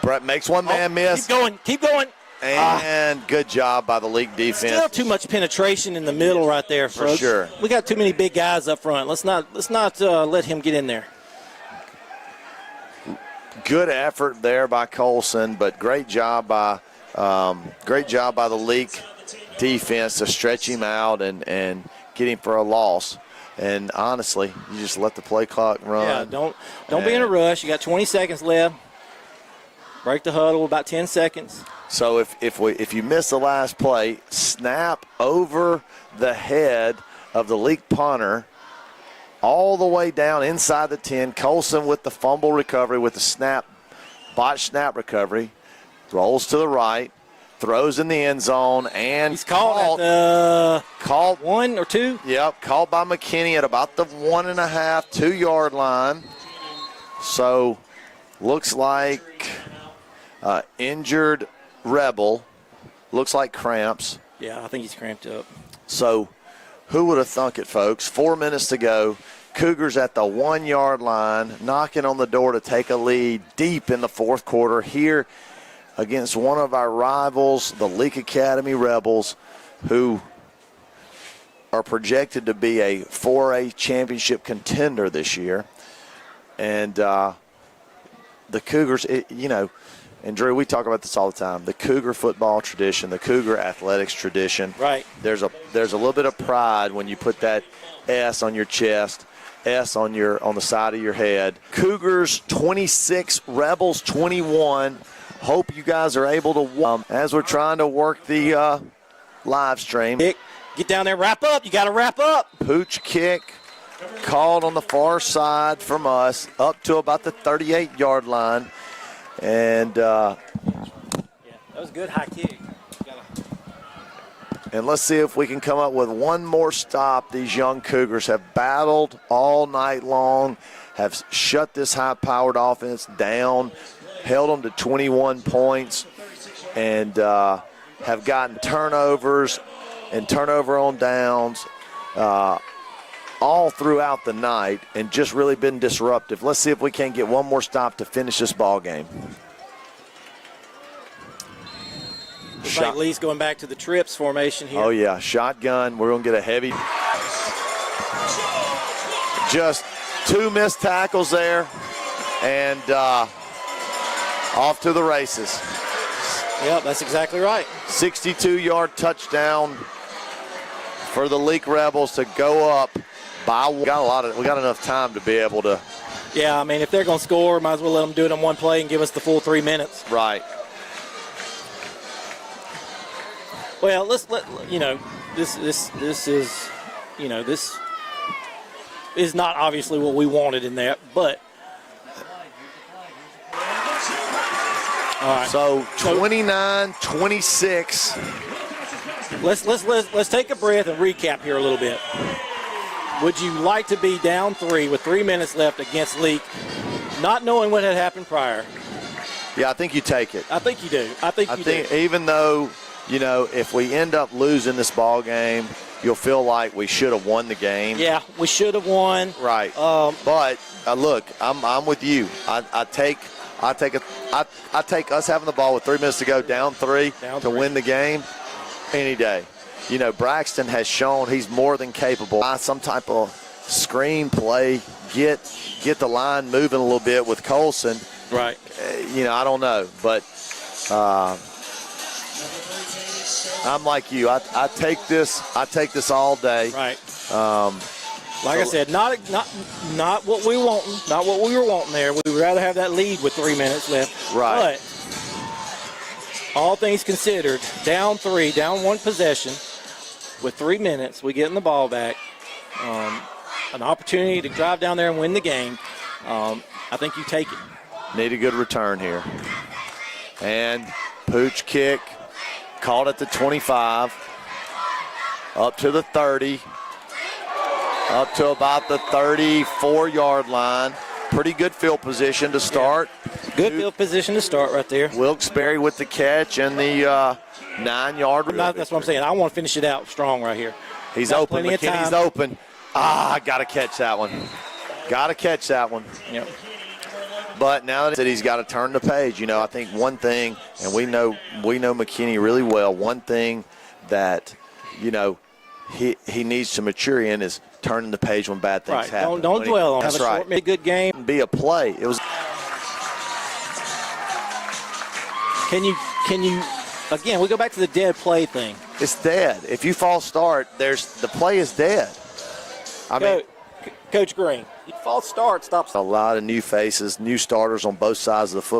Brett makes one man miss. Keep going. Keep going. And good job by the Leake defense. Still too much penetration in the middle right there, For folks. sure. We got too many big guys up front. Let's not let him get in there. Good effort there by Colson, but great job by the Leake defense to stretch him out and get him for a loss. And honestly, you just let the play clock run. Yeah, don't be in a rush. You got 20 seconds left. Break the huddle, about 10 seconds. So if you miss the last play, snap over the head of the Leake punter all the way down inside the 10. Colson with the fumble recovery with the botch snap recovery. Rolls to the right, throws in the end zone, and he's called at called 1 or 2. Yep, called by McKinney at about the 1.5, 2 yard line. So looks like injured Rebel. Looks like cramps. Yeah, I think he's cramped up. So who would have thunk it, folks? 4 minutes to go. Cougars at the 1 yard line, knocking on the door to take a lead deep in the fourth quarter here against one of our rivals, the Leake Academy Rebels, who are projected to be a 4A championship contender this year. And the Cougars, and Drew, we talk about this all the time, the Cougar football tradition, the Cougar athletics tradition. Right. There's a little bit of pride when you put that S on your chest, S on the side of your head. Cougars 26, Rebels 21. Hope you guys are able to as we're trying to work the live stream. Get down there, wrap up. You got to wrap up. Pooch kick called on the far side from us up to about the 38-yard line. And Yeah, that was a good high kick. and let's see if we can come up with one more stop. These young Cougars have battled all night long, have shut this high-powered offense down, held them to 21 points, and have gotten turnovers and turnover on downs all throughout the night and just really been disruptive. Let's see if we can't get one more stop to finish this ball game. Looks like Lee's going back to the trips formation here. Oh, yeah, shotgun. We're going to get a heavy. Just 2 missed tackles there, and off to the races. Yep, that's exactly right. 62-yard touchdown for the Leake Rebels to go up by. We got enough time to be able to. Yeah, I mean, if they're going to score, might as well let them do it in one play and give us the full 3 minutes. Right. Well, this is not obviously what we wanted in that, but all right. So 29-26. Let's take a breath and recap here a little bit. Would you like to be down 3 with 3 minutes left against Leake, not knowing what had happened prior? Yeah, I think you take it. I think you do. I think even though, if we end up losing this ball game, you'll feel like we should have won the game. Yeah, we should have won. Right. But look, I'm with you. I take us having the ball with 3 minutes to go, down three to win the game any day. Braxton has shown he's more than capable. Some type of screen play, get the line moving a little bit with Colson. Right. I don't know, but I'm like you. I take this all day. Right. Like I said, not what we want, not what we were wanting there. We would rather have that lead with 3 minutes left. Right. But all things considered, down 3, down 1 possession with 3 minutes, we getting the ball back. An opportunity to drive down there and win the game. I think you take it. Need a good return here. And Pooch kick called at the 25, up to the 30, up to about the 34-yard line. Pretty good field position to start. Good field position to start right there. Wilkes-Barre with the catch and the 9-yard. That's what I'm saying. I want to finish it out strong right here. He's Got open. plenty of McKinney's time. open. Got to catch that one. Got to catch that one. Yep. But now that he's got to turn the page, I think one thing, and we know McKinney really well, one thing that, he needs to mature in is turning the page when bad things happen. Don't dwell on it. That's Have a right. short, make a good game. Be a play. It was. Can you again, we go back to the dead play thing. It's dead. If you false start, the play is dead. I mean, Coach Green, false start stops. A lot of new faces, new starters on both sides of the football.